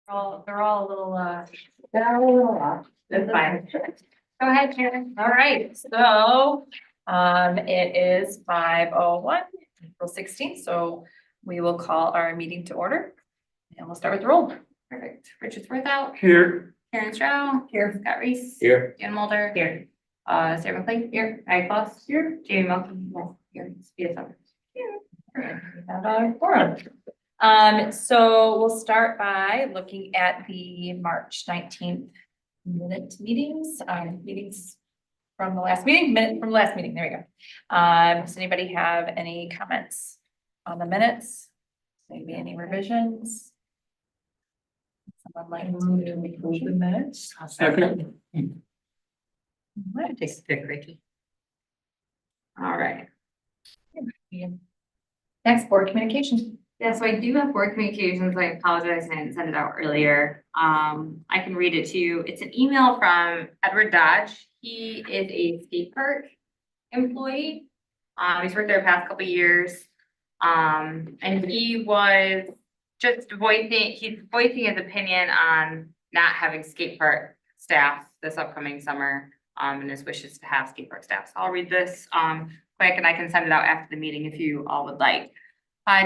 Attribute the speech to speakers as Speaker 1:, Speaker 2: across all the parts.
Speaker 1: They're all a little, that's fine. Go ahead, Karen. All right, so, it is 5:01, April 16th, so we will call our meeting to order. And we'll start with the roll. Perfect. Richard Swarthout.
Speaker 2: Here.
Speaker 1: Karen Strow. Here. Scott Reese.
Speaker 2: Here.
Speaker 1: Dan Mulder. Here. Sarah McLean. Here. Mary Kloss. Here. Jamie Malcolm. Here. Sophia Summers. Here. We have a quorum. So we'll start by looking at the March 19th meetings from the last meeting, minute from the last meeting. There we go. Does anybody have any comments on the minutes? Maybe any revisions? Someone like to approve the minutes?
Speaker 2: Second.
Speaker 1: Take a pic, Ricky. All right. Next, board communication.
Speaker 3: Yeah, so I do have board communications. I apologize, I didn't send it out earlier. I can read it to you. It's an email from Edward Dodge. He is a skate park employee. He's worked there the past couple of years. And he was just he's voicing his opinion on not having skate park staff this upcoming summer, and his wishes to have skate park staff. So I'll read this quick and I can send it out after the meeting if you all would like.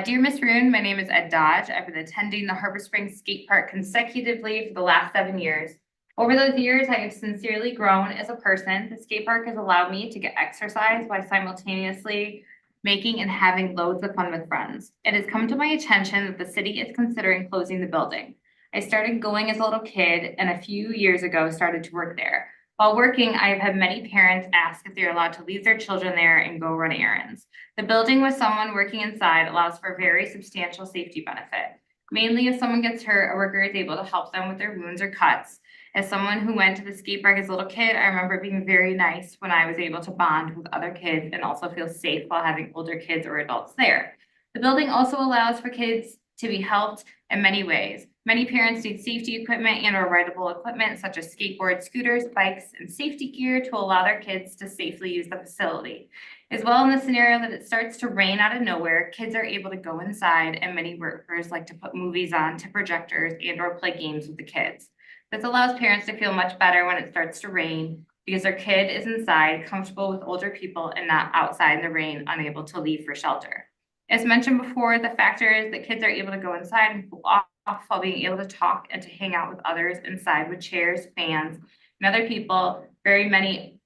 Speaker 3: Dear Ms. Roon, my name is Ed Dodge. I've been attending the Harbor Springs Skate Park consecutively for the last 7 years. Over those years, I have sincerely grown as a person. The skate park has allowed me to get exercise while simultaneously making and having loads of fun with friends. It has come to my attention that the city is considering closing the building. I started going as a little kid and a few years ago started to work there. While working, I have had many parents ask if they're allowed to leave their children there and go run errands. The building with someone working inside allows for very substantial safety benefit. Mainly if someone gets hurt, a worker is able to help them with their wounds or cuts. As someone who went to the skate park as a little kid, I remember it being very nice when I was able to bond with other kids and also feel safe while having older kids or adults there. The building also allows for kids to be helped in many ways. Many parents need safety equipment and or rideable equipment such as skateboards, scooters, bikes, and safety gear to allow their kids to safely use the facility. As well, in the scenario that it starts to rain out of nowhere, kids are able to go inside and many workers like to put movies on to projectors and or play games with the kids. This allows parents to feel much better when it starts to rain because their kid is inside, comfortable with older people and not outside in the rain, unable to leave for shelter. As mentioned before, the factor is that kids are able to go inside and cool off while being able to talk and to hang out with others inside with chairs, fans, and other people, very many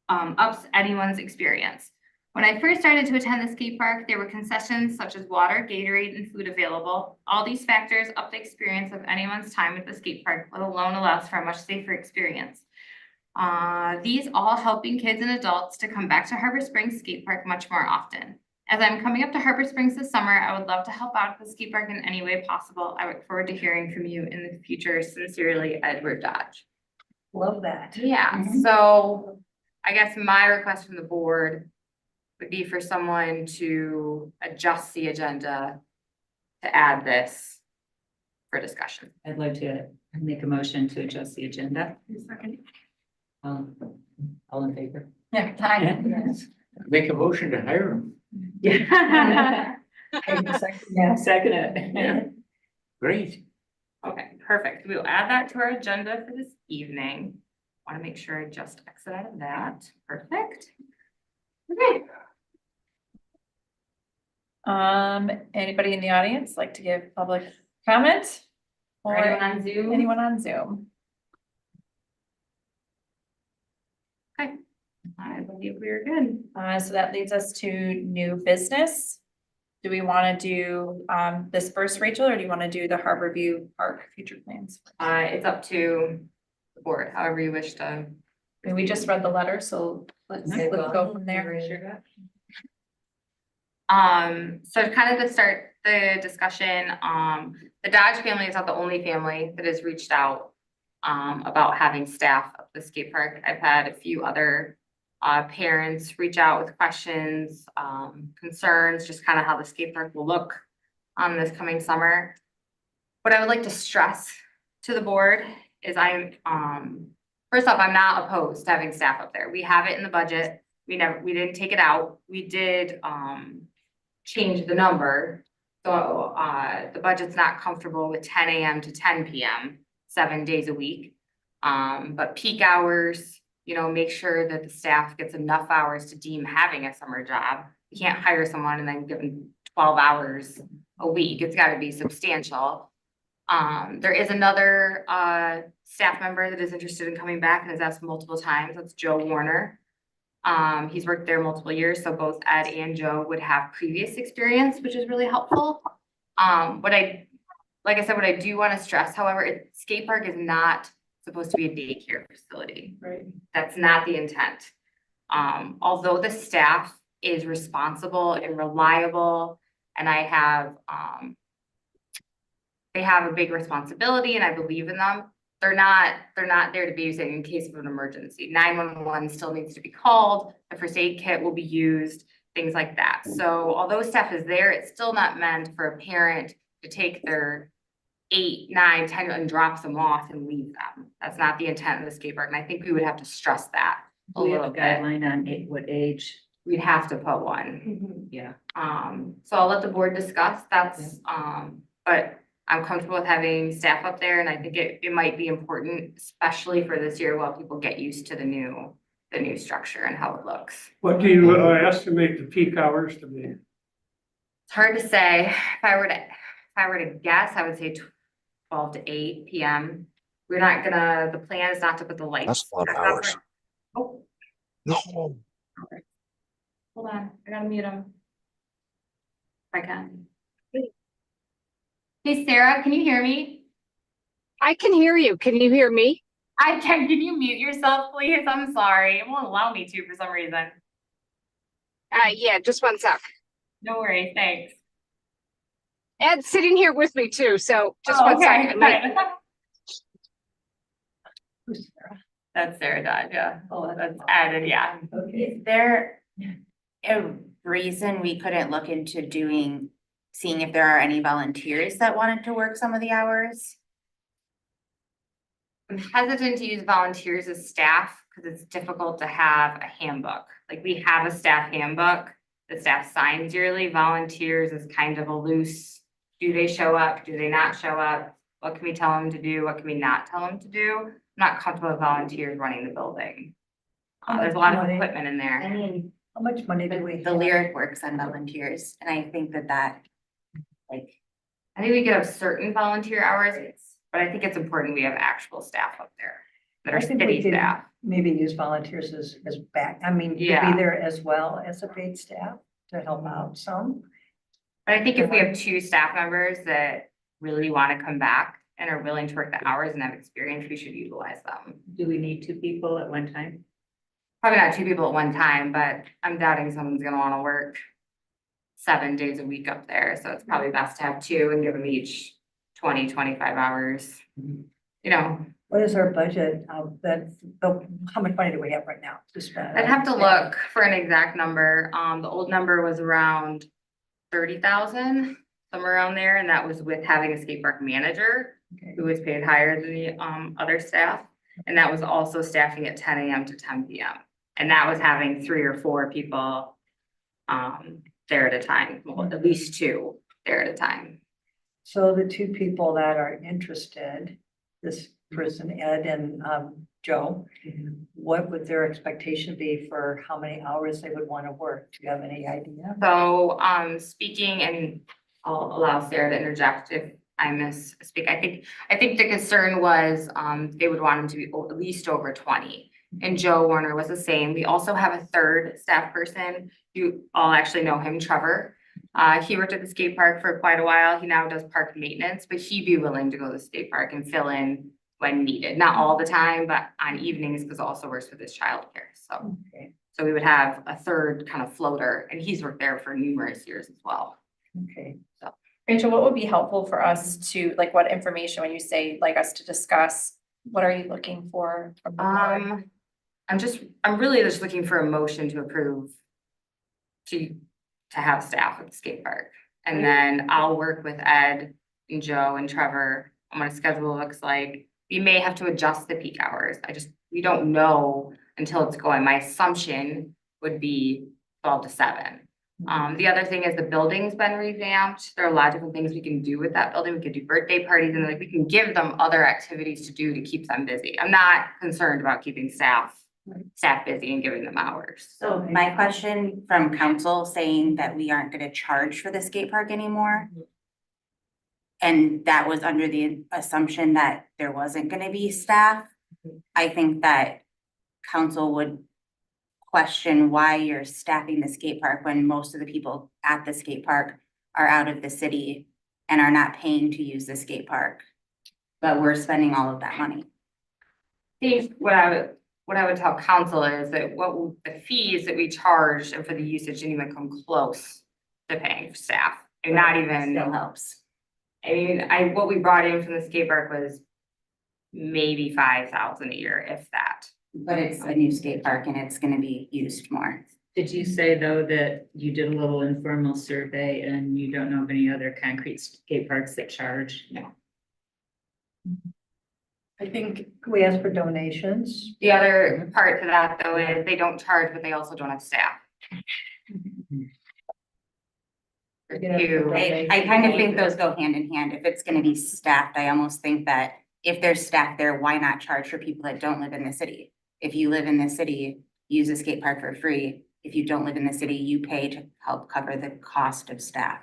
Speaker 3: ups anyone's experience. When I first started to attend the skate park, there were concessions such as water, Gatorade, and food available. All these factors up the experience of anyone's time at the skate park, let alone allows for a much safer experience. These all helping kids and adults to come back to Harbor Springs Skate Park much more often. As I'm coming up to Harbor Springs this summer, I would love to help out at the skate park in any way possible. I look forward to hearing from you in the future. Sincerely, Edward Dodge.
Speaker 1: Love that.
Speaker 3: Yeah, so I guess my request from the board would be for someone to adjust the agenda to add this for discussion.
Speaker 4: I'd like to make a motion to adjust the agenda. All in favor?
Speaker 1: Yeah, time.
Speaker 2: Make a motion to hire him.
Speaker 4: Yeah.
Speaker 1: Yeah.
Speaker 4: Second it.
Speaker 2: Yeah. Great.
Speaker 3: Okay, perfect. We will add that to our agenda for this evening. Want to make sure I just exit out of that. Perfect. Okay.
Speaker 1: Anybody in the audience like to give public comment?
Speaker 3: Or anyone on Zoom?
Speaker 1: Anyone on Zoom?
Speaker 3: Okay. I believe we are good.
Speaker 1: So that leads us to new business. Do we want to do this first, Rachel, or do you want to do the Harbor View Park future plans?
Speaker 3: It's up to the board, however you wish to.
Speaker 1: I mean, we just read the letter, so let's go from there.
Speaker 3: So kind of to start the discussion, the Dodge family is not the only family that has reached out about having staff at the skate park. I've had a few other parents reach out with questions, concerns, just kind of how the skate park will look this coming summer. What I would like to stress to the board is first off, I'm not opposed to having staff up there. We have it in the budget. We didn't take it out. We did change the number So, the budget's not comfortable with 10 a.m. to 10 p.m., 7 days a week. But peak hours, make sure that the staff gets enough hours to deem having a summer job. You can't hire someone and then give them 12 hours a week. It's gotta be substantial. There is another, staff member that is interested in coming back and has asked multiple times. That's Joe Warner. He's worked there multiple years, so both Ed and Joe would have previous experience, which is really helpful. Like I said, what I do want to stress, however, skate park is not supposed to be a daycare facility.
Speaker 4: Right.
Speaker 3: That's not the intent. Although the staff is responsible and reliable, and they have a big responsibility and I believe in them. They're not there to babysit in case of an emergency. 911 still needs to be called. The first aid kit will be used, things like that. So although staff is there, it's still not meant for a parent to take their 8, 9, 10 and drop them off and leave them. That's not the intent of the skate park. And I think we would have to stress that a
Speaker 4: Do we have a
Speaker 3: little bit.
Speaker 4: guideline on what age?
Speaker 3: We'd have to put one.
Speaker 4: Yeah.
Speaker 3: So I'll let the board discuss, but I'm comfortable with having staff up there and I think it might be important, especially for this year while people get used to the new structure and how it looks.
Speaker 5: What do you estimate the peak hours to be?
Speaker 3: It's hard to say. If I were to guess, I would say 12 to 8 p.m. The plan is not to put the lights.
Speaker 6: That's a lot of
Speaker 3: back up.
Speaker 6: hours.
Speaker 3: Oh,
Speaker 6: No,
Speaker 3: hold on, I gotta mute him. If I can. Hey, Sarah, can you hear me?
Speaker 7: I can hear you. Can you hear me?
Speaker 3: I can you mute yourself, please? I'm sorry. It won't allow me to for some reason.
Speaker 7: Yeah, just one sec.
Speaker 3: No worries, thanks.
Speaker 7: Ed's sitting here with me too, so just
Speaker 3: Oh,
Speaker 7: one
Speaker 3: okay.
Speaker 7: second.
Speaker 4: Who's Sarah?
Speaker 3: That's Sarah Dodge, yeah.
Speaker 4: Oh,
Speaker 3: That's added, yeah.
Speaker 4: Okay.
Speaker 8: Is there a reason we couldn't look into seeing if there are any volunteers that wanted to work some of the hours?
Speaker 3: I'm hesitant to use volunteers as staff because it's difficult to have a handbook. Like we have a staff handbook, the staff signs yearly. Volunteers is kind of a loose, do they show up? Do they not show up? What can we tell them to do? What can we not tell them to do? I'm not comfortable with volunteers running the building. There's a lot of equipment in there.
Speaker 8: I mean,
Speaker 4: How much money do we?
Speaker 8: the lyric works on volunteers, and I think that like,
Speaker 3: I think we could have certain volunteer hours, but I think it's important we have actual staff up there that are
Speaker 9: I think we
Speaker 3: city
Speaker 9: could
Speaker 3: staff.
Speaker 9: maybe use volunteers as back, I mean, to be
Speaker 3: Yeah.
Speaker 9: there as well as a paid staff to help out some.
Speaker 3: But I think if we have 2 staff members that really want to come back and are willing to work the hours and have experience, we should utilize them.
Speaker 4: Do we need 2 people at one time?
Speaker 3: Probably not 2 people at one time, but I'm doubting someone's gonna want to work 7 days a week up there, so it's probably best to have 2 and give them each 20, 25 hours.
Speaker 9: What is our budget of that, how much money do we have right now to spend?
Speaker 3: I'd have to look for an exact number. The old number was around 30,000, somewhere around there, and that was with having a skate park manager
Speaker 9: Okay.
Speaker 3: who was paid higher than the other staff. And that was also staffing at 10 a.m. to 10 p.m. And that was having 3 or 4 people there at a time, well, at least 2 there at a time.
Speaker 9: So the 2 people that are interested, this person, Ed and Joe, what would their expectation be for how many hours they would want to work? Do you have any idea?
Speaker 3: So, speaking, and I'll allow Sarah to interject if I misspeak. I think the concern was, they would want him to be at least over 20. And Joe Warner was the same. We also have a 3rd staff person. You all actually know him, Trevor. He worked at the skate park for quite a while. He now does park maintenance, but he'd be willing to go to the skate park and fill in when needed. Not all the time, but on evenings, because also works with his childcare. So.
Speaker 9: Okay,
Speaker 3: So we would have a 3rd kind of floater, and he's worked there for numerous years as well.
Speaker 9: okay.
Speaker 1: Rachel, what would be helpful for us to, like, what information, when you say like us to discuss, what are you looking for from the board?
Speaker 3: I'm really just looking for a motion to approve to have staff at the skate park. And then I'll work with Ed and Joe and Trevor on what a schedule looks like. We may have to adjust the peak hours. We don't know until it's going. My assumption would be 12 to 7. The other thing is the building's been revamped. There are a lot of different things we can do with that building. We could do birthday parties and like we can give them other activities to do to keep them busy. I'm not concerned about keeping staff busy and giving them hours.
Speaker 8: So my question from council saying that we aren't gonna charge for the skate park anymore. And that was under the assumption that there wasn't gonna be staff. I think that council would question why you're staffing the skate park when most of the people at the skate park are out of the city and are not paying to use the skate park. But we're spending all of that money.
Speaker 3: Think what I would tell council is that the fees that we charge and for the usage didn't even come close to paying for staff. And not even,
Speaker 8: Still helps.
Speaker 3: I mean, what we brought in from the skate park was maybe 5,000 a year, if that.
Speaker 8: But it's a new skate park and it's gonna be used more.
Speaker 4: Did you say though that you did a little informal survey and you don't know of any other concrete skate parks that charge?
Speaker 3: No.
Speaker 9: I think, can we ask for donations?
Speaker 3: The other part to that though is they don't charge, but they also don't have staff.
Speaker 8: I kind of think those go hand in hand. If it's gonna be staffed, I almost think that if there's staff there, why not charge for people that don't live in the city? If you live in the city, use a skate park for free. If you don't live in the city, you pay to help cover the cost of staff.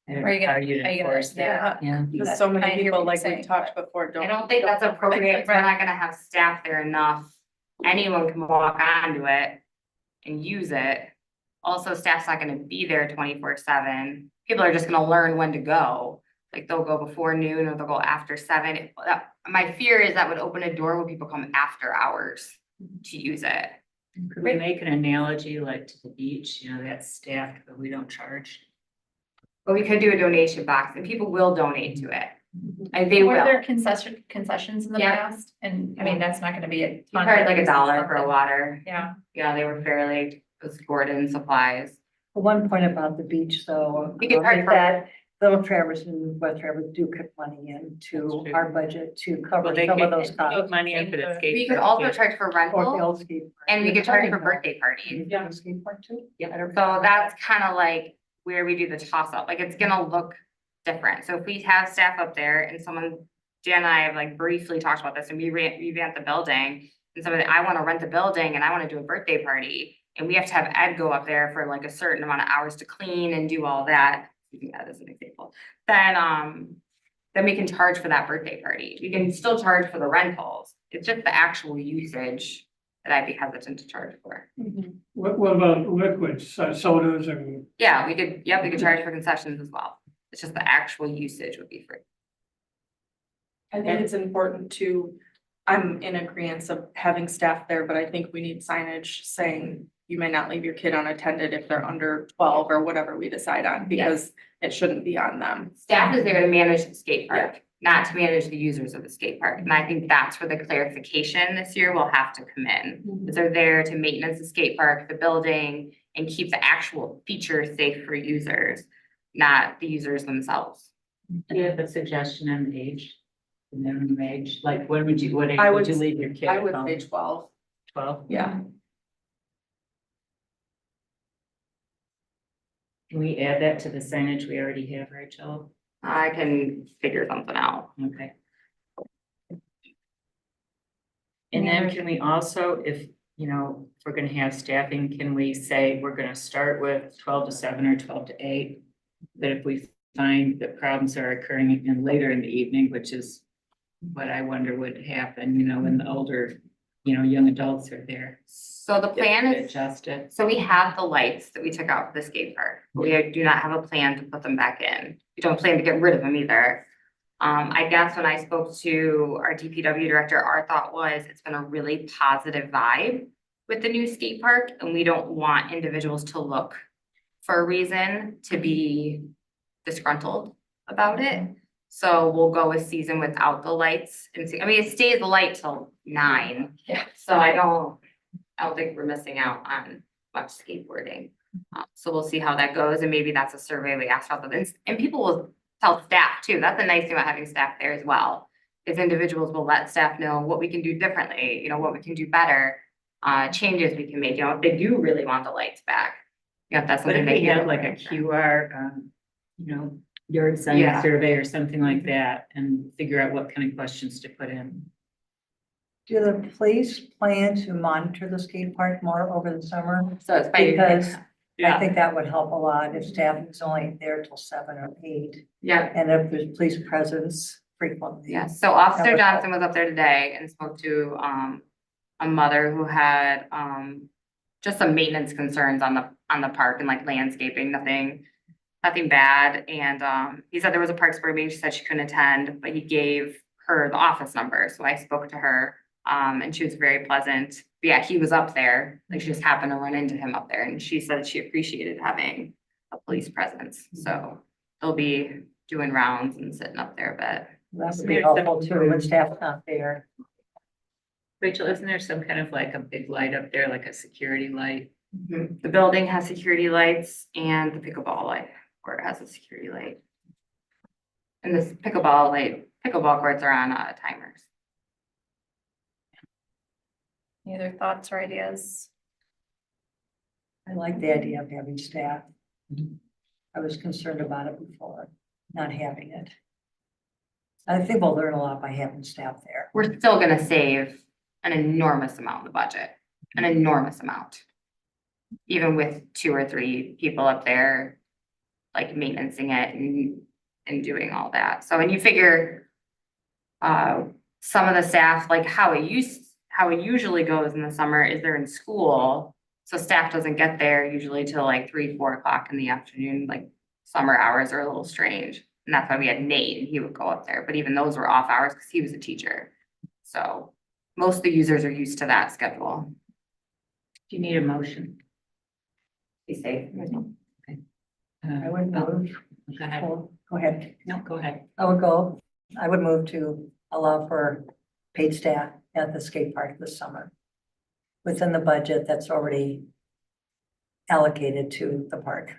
Speaker 4: Are
Speaker 1: you gonna-
Speaker 4: you
Speaker 1: are you gonna-
Speaker 4: enforce that? Yeah.
Speaker 1: That's
Speaker 6: So
Speaker 1: kind
Speaker 6: many
Speaker 1: of hear
Speaker 6: people,
Speaker 1: what
Speaker 6: like
Speaker 1: you're
Speaker 6: we
Speaker 1: saying,
Speaker 6: talked
Speaker 1: but-
Speaker 6: before,
Speaker 3: I don't think that's appropriate. We're not gonna have staff there enough. Anyone can walk onto it and use it. Also, staff's not gonna be there 24/7. People are just gonna learn when to go. Like they'll go before noon or they'll go after 7. My fear is that would open a door where people come after hours to use it.
Speaker 4: Could we make an analogy like to the beach, you know, that's staffed, but we don't charge?
Speaker 3: But we could do a donation box and people will donate to it. And they
Speaker 1: Were there
Speaker 3: will.
Speaker 1: concessions in the
Speaker 3: Yeah.
Speaker 1: past? And I mean, that's not gonna be a.
Speaker 3: You
Speaker 1: ton,
Speaker 3: charge
Speaker 1: but
Speaker 3: like
Speaker 1: it's
Speaker 3: $1 for a
Speaker 1: something.
Speaker 3: water.
Speaker 1: Yeah.
Speaker 3: Yeah, they were fairly, it was Gordon supplies.
Speaker 9: One point about the beach, though,
Speaker 3: We could charge
Speaker 9: is
Speaker 3: for-
Speaker 9: that Little Traverse and West Traverse do kick money into
Speaker 4: That's true.
Speaker 9: our budget to cover
Speaker 4: Well, they
Speaker 9: some of
Speaker 4: could
Speaker 9: those
Speaker 4: put
Speaker 9: costs.
Speaker 4: money in for the skate.
Speaker 3: We could
Speaker 4: park,
Speaker 3: also
Speaker 4: yeah.
Speaker 3: charge for
Speaker 9: Or the
Speaker 3: rental
Speaker 9: old skate park.
Speaker 3: and we
Speaker 9: You're
Speaker 3: could charge for
Speaker 9: starting
Speaker 3: birthday
Speaker 9: that.
Speaker 3: parties.
Speaker 9: Yeah, skate park too?
Speaker 3: So that's kind of like where we do the toss up, like it's gonna look different. So if we have staff up there and Jan and I have like briefly talked about this and we revamped the building. And somebody, I wanna rent the building and I wanna do a birthday party. And we have to have Ed go up there for like a certain amount of hours to clean and do all that. Using that as an example. Then we can charge for that birthday party. We can still charge for the rentals. It's just the actual usage that I'd be hesitant to charge for.
Speaker 5: What about liquids, sodas and,
Speaker 3: Yeah, we could charge for concessions as well. It's just the actual usage would be free.
Speaker 6: I think it's important to, I'm in agreement of having staff there, but I think we need signage saying you may not leave your kid unattended if they're under 12 or whatever we decide on, because it shouldn't be on them.
Speaker 3: Staff is there to manage the skate park, not to manage the users of the skate park. And I think that's where the clarification this year will have to come in. Is they're there to maintenance the skate park, the building, and keep the actual features safe for users, not the users themselves.
Speaker 4: Do you have a suggestion on the age? The minimum age, like when would you, what age
Speaker 6: I
Speaker 4: would
Speaker 6: would
Speaker 4: you leave your kid?
Speaker 6: I would say 12,
Speaker 4: 12?
Speaker 6: yeah.
Speaker 4: Can we add that to the signage we already have, Rachel?
Speaker 3: I can figure something out.
Speaker 4: Okay. And then can we also, if, you know, if we're gonna have staffing, can we say we're gonna start with 12 to 7 or 12 to 8? But if we find that problems are occurring in later in the evening, which is what I wonder would happen, you know, when the older, you know, young adults are there.
Speaker 3: So the plan is,
Speaker 4: Adjust it.
Speaker 3: so we have the lights that we took out for the skate park. We do not have a plan to put them back in. We don't plan to get rid of them either. I guess when I spoke to our DPW director, our thought was it's been a really positive vibe with the new skate park, and we don't want individuals to look for a reason to be disgruntled about it. So we'll go a season without the lights and see, I mean, it stays light till 9.
Speaker 1: Yeah.
Speaker 3: So I don't think we're missing out on much skateboarding. So we'll see how that goes, and maybe that's a survey we asked about, and people will tell staff too. That's the nice thing about having staff there as well. Is individuals will let staff know what we can do differently, you know, what we can do better, changes we can make, you know, if they do really want the lights back. Yeah, if that's
Speaker 4: But
Speaker 3: something
Speaker 4: if
Speaker 3: that
Speaker 4: we
Speaker 3: you.
Speaker 4: had like a QR, yard sign
Speaker 3: Yeah.
Speaker 4: survey or something like that and figure out what kind of questions to put in.
Speaker 9: Do the police plan to monitor the skate park more over the summer?
Speaker 3: So it's by.
Speaker 9: Because I
Speaker 3: Yeah,
Speaker 9: think that would help a lot if staff is only there till 7 or 8,
Speaker 3: yeah,
Speaker 9: and if there's police presence frequently.
Speaker 3: yeah. So Officer
Speaker 9: would help.
Speaker 3: Johnson was up there today and spoke to, a mother who had, just some maintenance concerns on the park and like landscaping, nothing bad. And, he said there was a Parks Board meeting. She said she couldn't attend, but he gave her the office number. So I spoke to her, and she was very pleasant. But yeah, he was up there, like she just happened to run into him up there and she said she appreciated having a police presence. So they'll be doing rounds and sitting up there, but.
Speaker 9: That would be helpful too, when staff's not there.
Speaker 4: Rachel, isn't there some kind of like a big light up there, like a security light?
Speaker 3: The building has security lights and the pickleball light, where it has a security light. And this pickleball courts are on timers.
Speaker 1: Any other thoughts or ideas?
Speaker 9: I like the idea of having staff. I was concerned about it before, not having it. I think we'll learn a lot by having staff there.
Speaker 3: We're still gonna save an enormous amount in the budget, an enormous amount. Even with 2 or 3 people up there, like maintaining it and doing all that. So when you figure some of the staff, like how it usually goes in the summer is they're in school. So staff doesn't get there usually till like 3, 4 o'clock in the afternoon, like summer hours are a little strange. And that's why we had Nate and he would go up there, but even those were off hours because he was a teacher. So most of the users are used to that schedule.
Speaker 4: Do you need a motion?
Speaker 3: Be safe.
Speaker 9: I would move.
Speaker 4: Go ahead.
Speaker 9: Go ahead.
Speaker 4: No, go ahead.
Speaker 9: I would move to allow for paid staff at the skate park this summer. Within the budget that's already allocated to the park.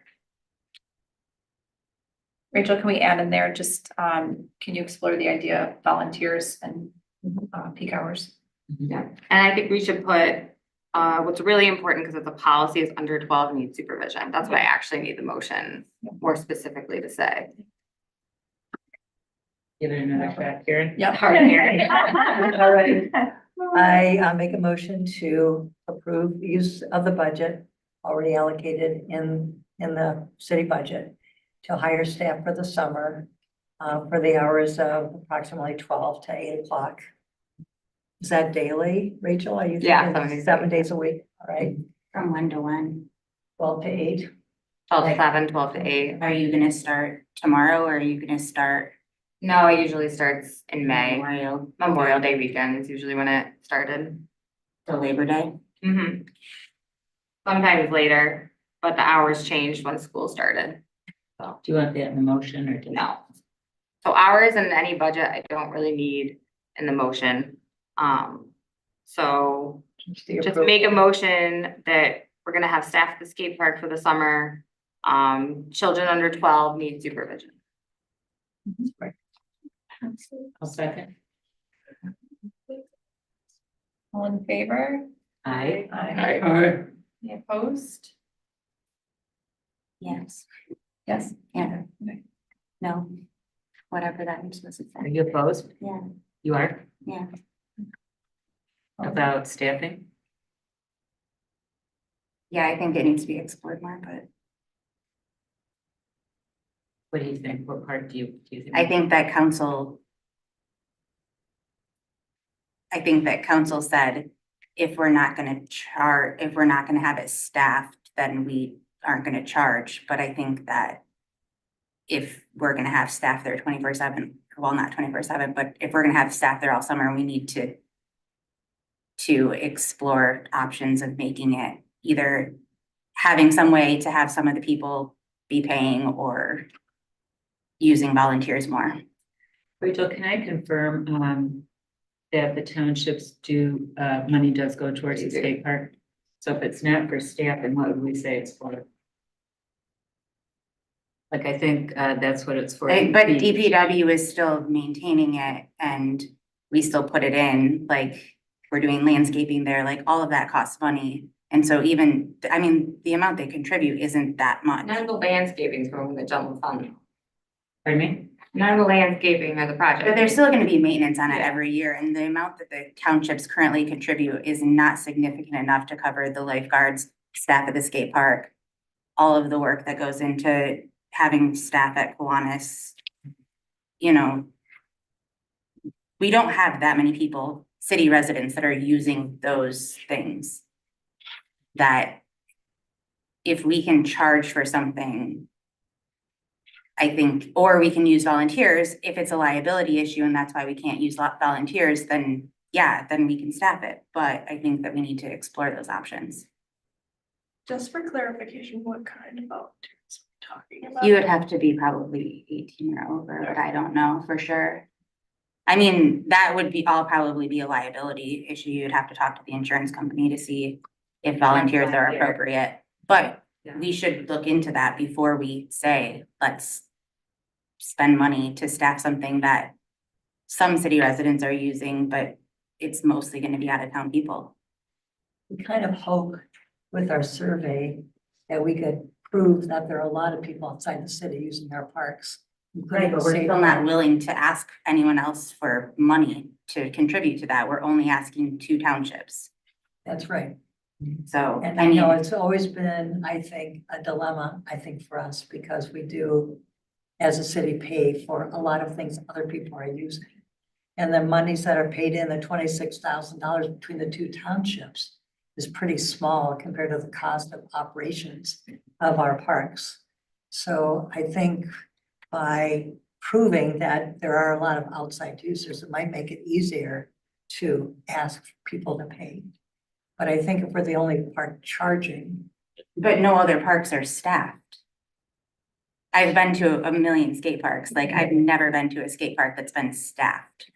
Speaker 1: Rachel, can we add in there just, can you explore the idea of volunteers and peak hours?
Speaker 3: Yeah, and I think we should put, what's really important, because it's a policy, is under 12 needs supervision. That's what I actually need the motion more specifically to say.
Speaker 4: Give it another shot, Karen.
Speaker 1: Yeah.
Speaker 3: Hard to hear.
Speaker 9: All right. I make a motion to approve use of the budget already allocated in the city budget to hire staff for the summer for the hours of approximately 12 to 8 o'clock. Is that daily, Rachel? Are you
Speaker 3: Yeah,
Speaker 9: thinking
Speaker 3: 7 days a
Speaker 9: 7
Speaker 3: week.
Speaker 9: days a week? All right,
Speaker 8: From 1 to 1.
Speaker 9: 12 to 8.
Speaker 3: 12 to 7, 12 to 8.
Speaker 8: Are you gonna start tomorrow or are you gonna start
Speaker 3: No, it usually starts in May.
Speaker 8: Memorial,
Speaker 3: Memorial Day weekend is usually when it started.
Speaker 8: till Labor Day?
Speaker 3: Sometimes later, but the hours changed when school started. So,
Speaker 4: Do you want that in the motion or?
Speaker 3: no. So hours and any budget, I don't really need in the motion. So just make a motion that we're gonna have staff at the skate park for the summer. Children under 12 need supervision.
Speaker 4: I'll second.
Speaker 1: All in favor?
Speaker 4: Aye.
Speaker 1: Aye.
Speaker 5: All right,
Speaker 1: Any opposed?
Speaker 8: Yes.
Speaker 1: Yes.
Speaker 8: Yeah. No. Whatever that is supposed to
Speaker 4: Are
Speaker 8: say.
Speaker 4: you opposed?
Speaker 8: Yeah,
Speaker 4: You are?
Speaker 8: yeah.
Speaker 4: About staffing?
Speaker 8: Yeah, I think it needs to be explored more, but
Speaker 4: What do you think? What part do you think?
Speaker 8: I think that council said, if we're not gonna if we're not gonna have it staffed, then we aren't gonna charge, but I think that if we're gonna have staff there 24/7, well, not 24/7, but if we're gonna have staff there all summer, we need to explore options of making it either having some way to have some of the people be paying or using volunteers more.
Speaker 4: Rachel, can I confirm, that the townships money does go towards the skate park? So if it's not for staff, then what would we say it's for? Like, I think, that's what it's for.
Speaker 8: But DPW is still maintaining it and we still put it in, like, we're doing landscaping there, like, all of that costs money. And so even, I mean, the amount they contribute isn't that much.
Speaker 3: None of the landscaping's from the general fund.
Speaker 4: Pardon me?
Speaker 3: None of the landscaping or the project.
Speaker 8: But there's still gonna be maintenance on it
Speaker 3: Yeah.
Speaker 8: every year, and the amount that the townships currently contribute is not significant enough to cover the lifeguards, staff at the skate park, all of the work that goes into having staff at Kiwanis. You know, we don't have that many people, city residents, that are using those things. That if we can charge for something, I think, or we can use volunteers, if it's a liability issue and that's why we can't use volunteers, then yeah, then we can staff it. But I think that we need to explore those options.
Speaker 6: Just for clarification, what kind of volunteers are we talking about?
Speaker 8: You would have to be probably 18 or over, but I don't know for sure. I mean, that would be, all probably be a liability issue. You'd have to talk to the insurance company to see if volunteers are
Speaker 3: Volunteer.
Speaker 8: appropriate. But
Speaker 3: Yeah.
Speaker 8: we should look into that before we say, let's spend money to staff something that some city residents are using, but it's mostly gonna be out of town people.
Speaker 9: We kind of hope with our survey that we could prove that there are a lot of people outside the city using our parks. including
Speaker 8: But we're
Speaker 9: state
Speaker 8: still not
Speaker 9: park.
Speaker 8: willing to ask anyone else for money to contribute to that. We're only asking 2 townships.
Speaker 9: That's right.
Speaker 8: So,
Speaker 9: And
Speaker 8: I
Speaker 9: I know
Speaker 8: mean,
Speaker 9: it's always been, I think, a dilemma, I think, for us, because we do, as a city, pay for a lot of things other people are using. And the monies that are paid in, the $26,000 between the 2 townships is pretty small compared to the cost of operations of our parks. So I think by proving that there are a lot of outside users, it might make it easier to ask people to pay. But I think if we're the only park charging,
Speaker 8: but no other parks are staffed. I've been to a million skate parks, like I've never been to a skate park that's been staffed.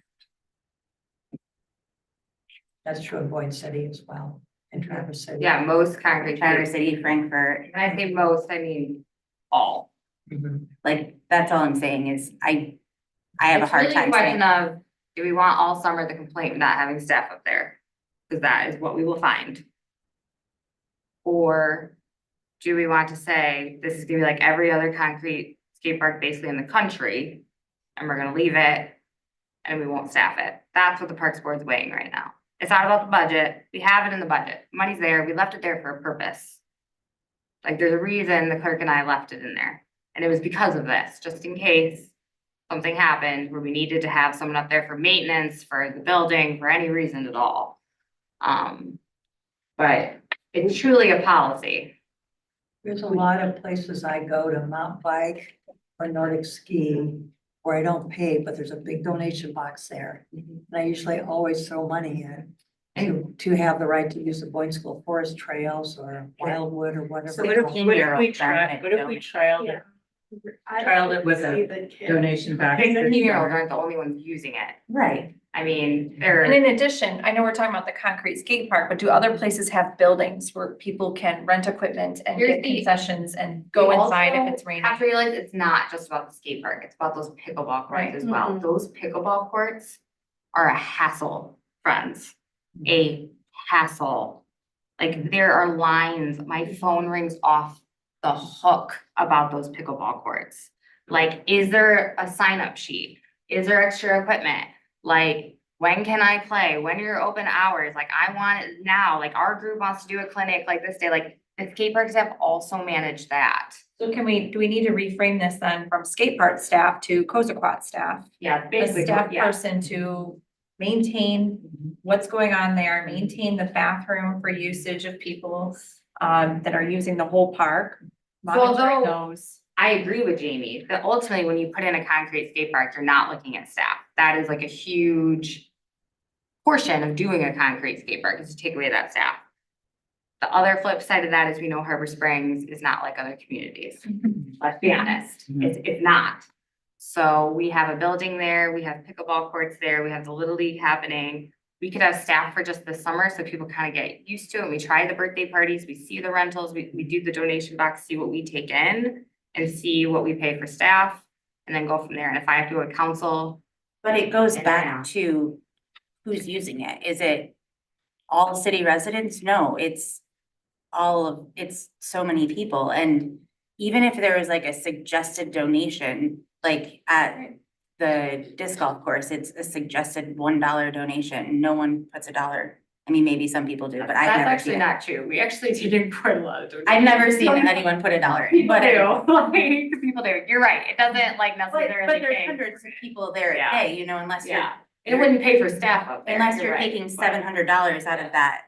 Speaker 9: that's true in Boyne City as well, and Traverse City.
Speaker 3: Yeah, most concrete.
Speaker 8: Traverse City, Frankfurt,
Speaker 3: When I say most, I mean all.
Speaker 9: Mhm.
Speaker 8: like, that's all I'm saying is I have a
Speaker 3: It's
Speaker 8: hard
Speaker 3: really a
Speaker 8: time
Speaker 3: question
Speaker 8: saying.
Speaker 3: of, do we want all summer the complaint of not having staff up there? Cause that is what we will find. Or do we want to say, this is gonna be like every other concrete skate park basically in the country, and we're gonna leave it, and we won't staff it? That's what the Parks Board's weighing right now. It's not about the budget, we have it in the budget, money's there, we left it there for a purpose. Like, there's a reason the clerk and I left it in there, and it was because of this, just in case something happened where we needed to have someone up there for maintenance, for the building, for any reason at all. But it's truly a policy.
Speaker 9: There's a lot of places I go to mountain bike or Nordic ski where I don't pay, but there's a big donation box there. And I usually always throw money in to have the right to use the Boyne School Forest Trails or Wildwood or whatever.
Speaker 4: So what if we trialed it? Trialed it with a donation box.
Speaker 3: The 15-year-olds aren't the only ones using it.
Speaker 8: Right.
Speaker 3: I mean,
Speaker 1: And
Speaker 3: they're,
Speaker 1: in addition, I know we're talking about the concrete skate park, but do other places have buildings where people can rent equipment and
Speaker 3: Here's
Speaker 1: get
Speaker 3: the-
Speaker 1: concessions and go
Speaker 3: we
Speaker 1: inside if
Speaker 3: also
Speaker 1: it's raining?
Speaker 3: have to realize it's not just about the skate park, it's about those pickleball
Speaker 1: Right.
Speaker 3: courts as well.
Speaker 6: Mhm.
Speaker 3: Those pickleball courts are a hassle, friends. A hassle. Like, there are lines, my phone rings off the hook about those pickleball courts. Like, is there a sign up sheet? Is there extra equipment? Like, when can I play? When are your open hours? Like, I want it now. Like, our group wants to do a clinic like this day. Like, the skate parks have also managed that.
Speaker 1: So do we need to reframe this then from skate park staff to Cozaquat staff?
Speaker 3: Yeah,
Speaker 1: The
Speaker 3: basically,
Speaker 1: staff
Speaker 3: yeah.
Speaker 1: person to maintain what's going on there, maintain the bathroom for usage of people that are using the whole park. Monitoring
Speaker 3: although-
Speaker 1: those.
Speaker 3: I agree with Jamie, that ultimately, when you put in a concrete skate park, you're not looking at staff. That is like a huge portion of doing a concrete skate park, is to take away that staff. The other flip side of that is we know Harbor Springs is not like other communities. Let's be honest, it's not. So we have a building there, we have pickleball courts there, we have the Little League happening. We could have staff for just the summer, so people kind of get used to it. We try the birthday parties, we see the rentals, we do the donation box, see what we take in and see what we pay for staff, and then go from there. And if I have to go to council,
Speaker 8: But it goes
Speaker 3: Yeah.
Speaker 8: back to who's using it. Is it all city residents? No, it's it's so many people, and even if there was like a suggested donation, like at the disc golf course, it's a suggested $1 donation, no one puts $1. I mean, maybe some people do, but I've
Speaker 3: That's
Speaker 8: never
Speaker 3: actually
Speaker 8: seen it.
Speaker 3: not true. We actually didn't put a lot of.
Speaker 8: I've never seen anyone put $1 in,
Speaker 3: People
Speaker 8: but.
Speaker 3: do, like, people do. You're right. It doesn't like
Speaker 8: But
Speaker 3: necessarily
Speaker 8: there's
Speaker 3: pay.
Speaker 8: hundreds of people there
Speaker 3: Yeah.
Speaker 8: a day, you know, unless you're,
Speaker 3: Yeah, it wouldn't pay for staff up there.
Speaker 8: unless you're
Speaker 3: right,
Speaker 8: taking
Speaker 3: but-
Speaker 8: $700 out of that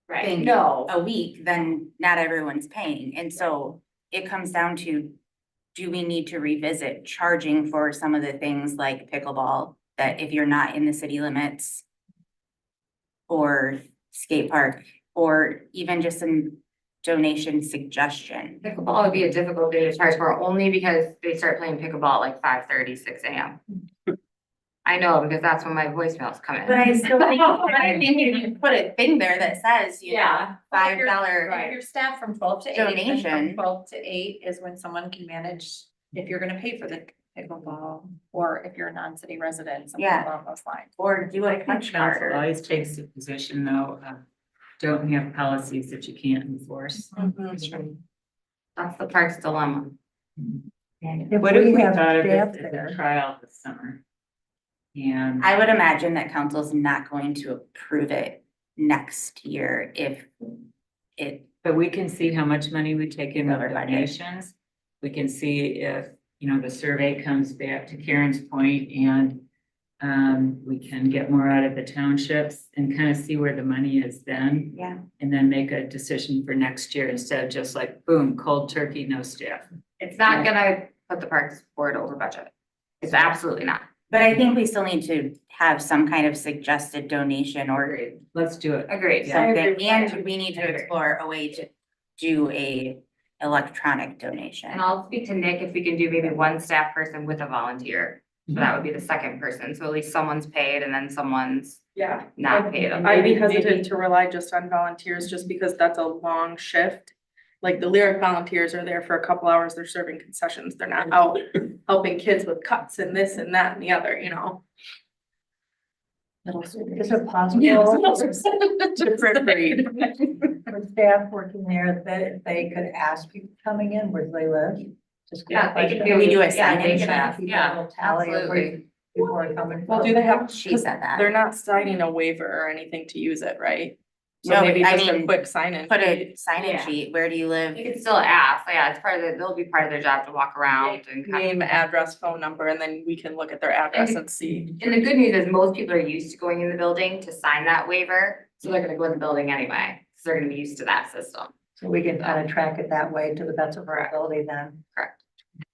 Speaker 3: Right,
Speaker 8: thing
Speaker 3: no.
Speaker 8: a week, then not everyone's paying. And so it comes down to, do we need to revisit charging for some of the things like pickleball, that if you're not in the city limits, or skate park, or even just some donation suggestion?
Speaker 3: Pickleball would be a difficult thing to charge for only because they start playing pickleball at like 5:30, 6 a.m. I know, because that's when my voicemails come in.
Speaker 8: But I still think, if you put a thing there that says, you know,
Speaker 3: Yeah.
Speaker 8: $5.
Speaker 6: Your staff from 12 to 8, then
Speaker 8: Donation.
Speaker 6: from 12 to 8 is when someone can manage, if you're gonna pay for the pickleball, or if you're a non-city resident, something
Speaker 8: Yeah.
Speaker 6: along those lines.
Speaker 8: Or do a punch card.
Speaker 4: Council always takes the position though, don't have policies that you can't enforce.
Speaker 3: That's the park's dilemma.
Speaker 9: If
Speaker 4: What if we
Speaker 9: have
Speaker 4: thought of
Speaker 9: staff
Speaker 4: it as a
Speaker 9: there,
Speaker 4: trial this summer? And
Speaker 8: I would imagine that council's not going to approve it next year if it,
Speaker 4: but we can see how much money we take in with
Speaker 8: Over budget.
Speaker 4: donations. We can see if, you know, the survey comes back to Karen's point and we can get more out of the townships and kind of see where the money is then.
Speaker 8: yeah.
Speaker 4: And then make a decision for next year instead of just like, boom, cold turkey, no staff.
Speaker 3: It's not gonna put the parks board over budget. It's absolutely not.
Speaker 8: But I think we still need to have some kind of suggested donation or
Speaker 4: Let's do it.
Speaker 3: Agreed.
Speaker 8: something, and we need to explore a way to do a electronic donation.
Speaker 3: And I'll speak to Nick if we can do maybe one staff person with a volunteer. So that would be the second person. So at least someone's paid and then someone's
Speaker 6: Yeah.
Speaker 3: not paid.
Speaker 6: I'd be
Speaker 4: Maybe-
Speaker 6: hesitant to rely just on volunteers, just because that's a long shift. Like the Lyric volunteers are there for a couple hours, they're serving concessions, they're not out helping kids with cuts and this and that and the other, you know?
Speaker 9: is it possible
Speaker 6: Different breed.
Speaker 9: for staff working there that they could ask people coming in where they live? Just quick
Speaker 3: Yeah, they
Speaker 9: question.
Speaker 3: can
Speaker 8: we do a
Speaker 3: yeah, they
Speaker 8: sign-in
Speaker 3: can
Speaker 8: sheet?
Speaker 3: ask,
Speaker 9: People
Speaker 3: yeah,
Speaker 9: will tally of where
Speaker 3: absolutely.
Speaker 9: people are coming
Speaker 6: Well,
Speaker 9: from.
Speaker 6: do they have,
Speaker 8: She said that.
Speaker 6: they're not signing a waiver or anything to use it, right? So
Speaker 8: No,
Speaker 6: maybe
Speaker 8: I
Speaker 6: just a
Speaker 8: mean,
Speaker 6: quick sign-in.
Speaker 8: Put a
Speaker 6: sheet.
Speaker 8: sign-in
Speaker 3: Yeah.
Speaker 8: sheet, where do you live?
Speaker 3: They can still ask, yeah, it's part of the, they'll be part of their job to walk around and kind of.
Speaker 6: Name, address, phone number, and then we can look at their address and see.
Speaker 3: And the good news is most people are used to going in the building to sign that waiver, so they're gonna go in the building anyway, so they're gonna be used to that system.
Speaker 9: So we can kind of track it that way to the best of our ability then.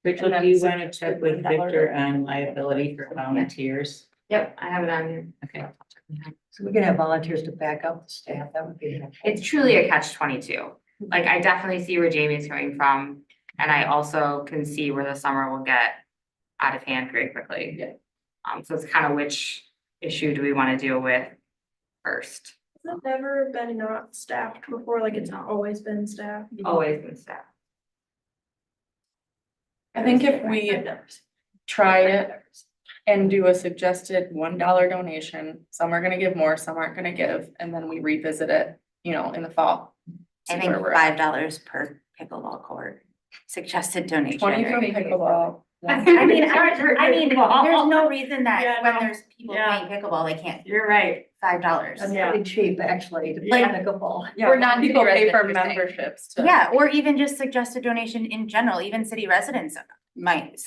Speaker 4: Rachel, do you want to check with Victor on liability for volunteers?
Speaker 3: Yep, I have it on here.
Speaker 4: Okay.
Speaker 9: So we can have volunteers to back up the staff, that would be helpful.
Speaker 3: It's truly a catch-22. Like, I definitely see where Jamie's coming from, and I also can see where the summer will get out of hand very quickly.
Speaker 6: Yeah.
Speaker 3: So it's kind of which issue do we want to deal with first?
Speaker 10: Has it never been not staffed before, like it's always been staffed?
Speaker 3: Always been staff.
Speaker 6: I think if we try it and do a suggested $1 donation, some are gonna give more, some aren't gonna give, and then we revisit it, you know, in the fall.
Speaker 8: I
Speaker 6: See
Speaker 8: think
Speaker 6: where we're at.
Speaker 8: $5 per pickleball court, suggested donation.
Speaker 6: 20 for pickleball.
Speaker 8: I mean, there's no reason
Speaker 3: Yeah,
Speaker 8: that when
Speaker 3: no.
Speaker 8: there's people
Speaker 3: Yeah.
Speaker 8: playing pickleball, they can't,
Speaker 3: You're right.
Speaker 8: $5.
Speaker 9: That's
Speaker 3: Yeah.
Speaker 9: pretty cheap, actually, to play
Speaker 8: Like-
Speaker 9: pickleball.
Speaker 6: Or not people pay for
Speaker 3: residents, you're saying.
Speaker 6: memberships to.
Speaker 8: Yeah, or even just suggested donation in general, even city residents might,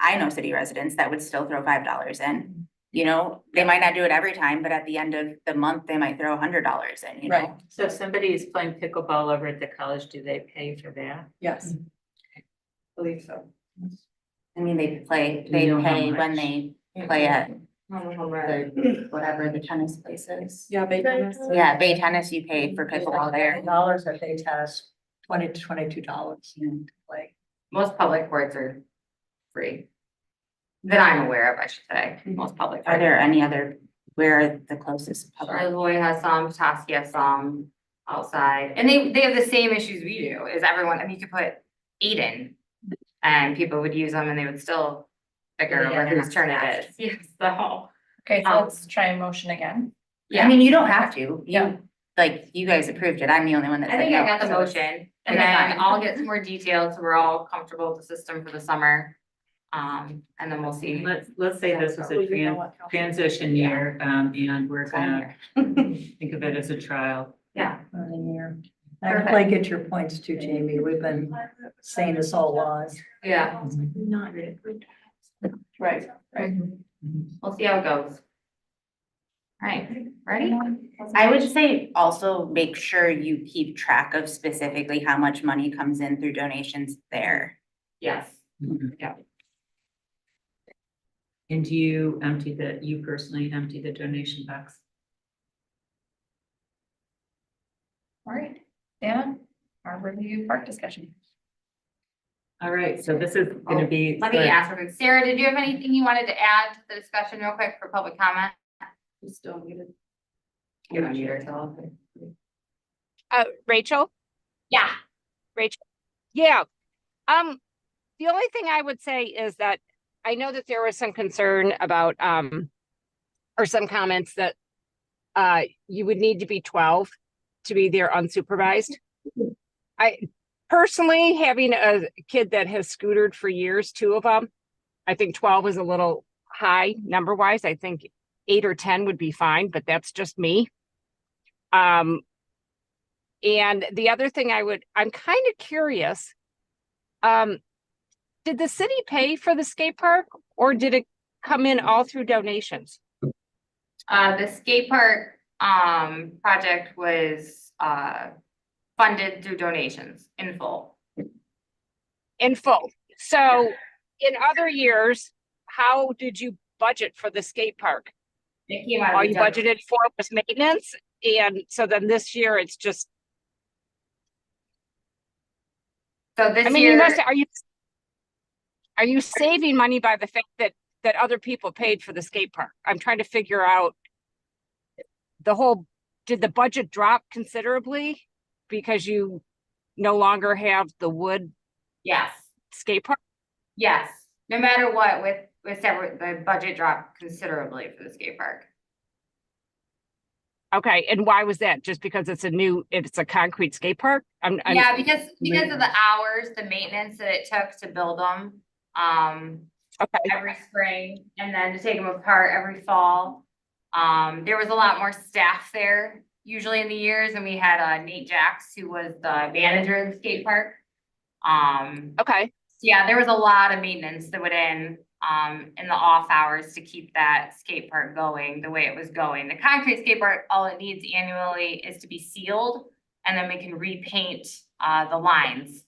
Speaker 8: I know city residents that would still throw $5 in. You know, they might not do it every time, but at the end of the month, they might throw $100 in, you
Speaker 6: Right.
Speaker 8: know?
Speaker 4: So if somebody is playing pickleball over at the college, do they pay for that?
Speaker 6: Yes.
Speaker 3: Believe so.
Speaker 8: I mean, they
Speaker 4: Do you
Speaker 8: pay
Speaker 4: know how
Speaker 8: when
Speaker 4: much?
Speaker 8: they play at
Speaker 3: Right.
Speaker 8: the, whatever the tennis place is.
Speaker 6: Yeah, they tennis.
Speaker 8: Yeah, Bay Tennis, you pay for pickleball there.
Speaker 9: Dollars that they test, $20 to $22 to play.
Speaker 3: Most public courts are free. That I'm aware of, I should say, most public.
Speaker 8: Are there any other, where are the closest public?
Speaker 3: Charlevoix has some, Petoskey has some outside, and they have the same issues we do, is everyone, I mean, you could put 8 in. And people would use them and they would still figure
Speaker 8: Yeah,
Speaker 3: out
Speaker 8: they're
Speaker 3: whose
Speaker 8: not
Speaker 3: turn it
Speaker 8: staffed.
Speaker 3: is. Yes, so.
Speaker 6: Okay,
Speaker 3: so
Speaker 6: let's try a motion again.
Speaker 8: I mean, you don't have to.
Speaker 6: Yeah.
Speaker 8: You, like, you guys approved it, I'm the only one that
Speaker 3: I
Speaker 8: said
Speaker 3: think I
Speaker 8: no.
Speaker 3: got the
Speaker 8: so it's-
Speaker 3: motion, and
Speaker 8: Okay,
Speaker 3: then
Speaker 8: fine.
Speaker 3: I'll get some more details, so we're all comfortable with the system for the summer. And then we'll see.
Speaker 4: Let's say this is
Speaker 6: Well,
Speaker 4: a
Speaker 6: you know what, Council?
Speaker 4: transition year, and we're gonna think of it as a trial.
Speaker 3: Yeah,
Speaker 9: I fully get your points too, Jamie. We've been saying this all along.
Speaker 3: yeah,
Speaker 10: Not approved.
Speaker 6: Right, right.
Speaker 3: we'll see how it goes. All right, ready?
Speaker 8: I would say also make sure you keep track of specifically how much money comes in through donations there.
Speaker 3: Yes.
Speaker 4: And you personally empty the donation box?
Speaker 1: All right, Dana, our review park discussion.
Speaker 4: All right, so this is gonna be.
Speaker 3: Let me ask real quick. Sarah, did you have anything you wanted to add to the discussion real quick for public comment?
Speaker 6: You still muted.
Speaker 3: You're on mute or tell.
Speaker 7: Rachel?
Speaker 3: Yeah.
Speaker 7: Yeah. The only thing I would say is that I know that there was some concern about, or some comments that you would need to be 12 to be there unsupervised. I personally, having a kid that has scootered for years, 2 of them, I think 12 is a little high number wise. I think 8 or 10 would be fine, but that's just me. And the other thing I'm kind of curious, did the city pay for the skate park or did it come in all through donations?
Speaker 3: The skate park, project was, funded through donations in full.
Speaker 7: In full. So in other years, how did you budget for the skate park?
Speaker 3: It came out of
Speaker 7: All
Speaker 3: the
Speaker 7: you
Speaker 3: general-
Speaker 7: budgeted for was maintenance? And so then this year it's just,
Speaker 3: So
Speaker 7: I
Speaker 3: this
Speaker 7: mean, you
Speaker 3: year,
Speaker 7: must, are you saving money by the fact that other people paid for the skate park? I'm trying to figure out did the budget drop considerably because you no longer have the wood
Speaker 3: yes,
Speaker 7: skate park?
Speaker 3: yes, no matter what, with several, the budget dropped considerably for the skate park.
Speaker 7: Okay, and why was that? Just because it's a concrete skate park?
Speaker 3: Yeah, because of the hours, the maintenance that it took to build them,
Speaker 7: Okay,
Speaker 3: every spring, and then to take them apart every fall. There was a lot more staff there usually in the years, and we had Nate Jacks, who was the manager of the skate park.
Speaker 7: okay,
Speaker 3: So yeah, there was a lot of maintenance that went in the off hours to keep that skate park going the way it was going. The concrete skate park, all it needs annually is to be sealed, and then we can repaint the lines.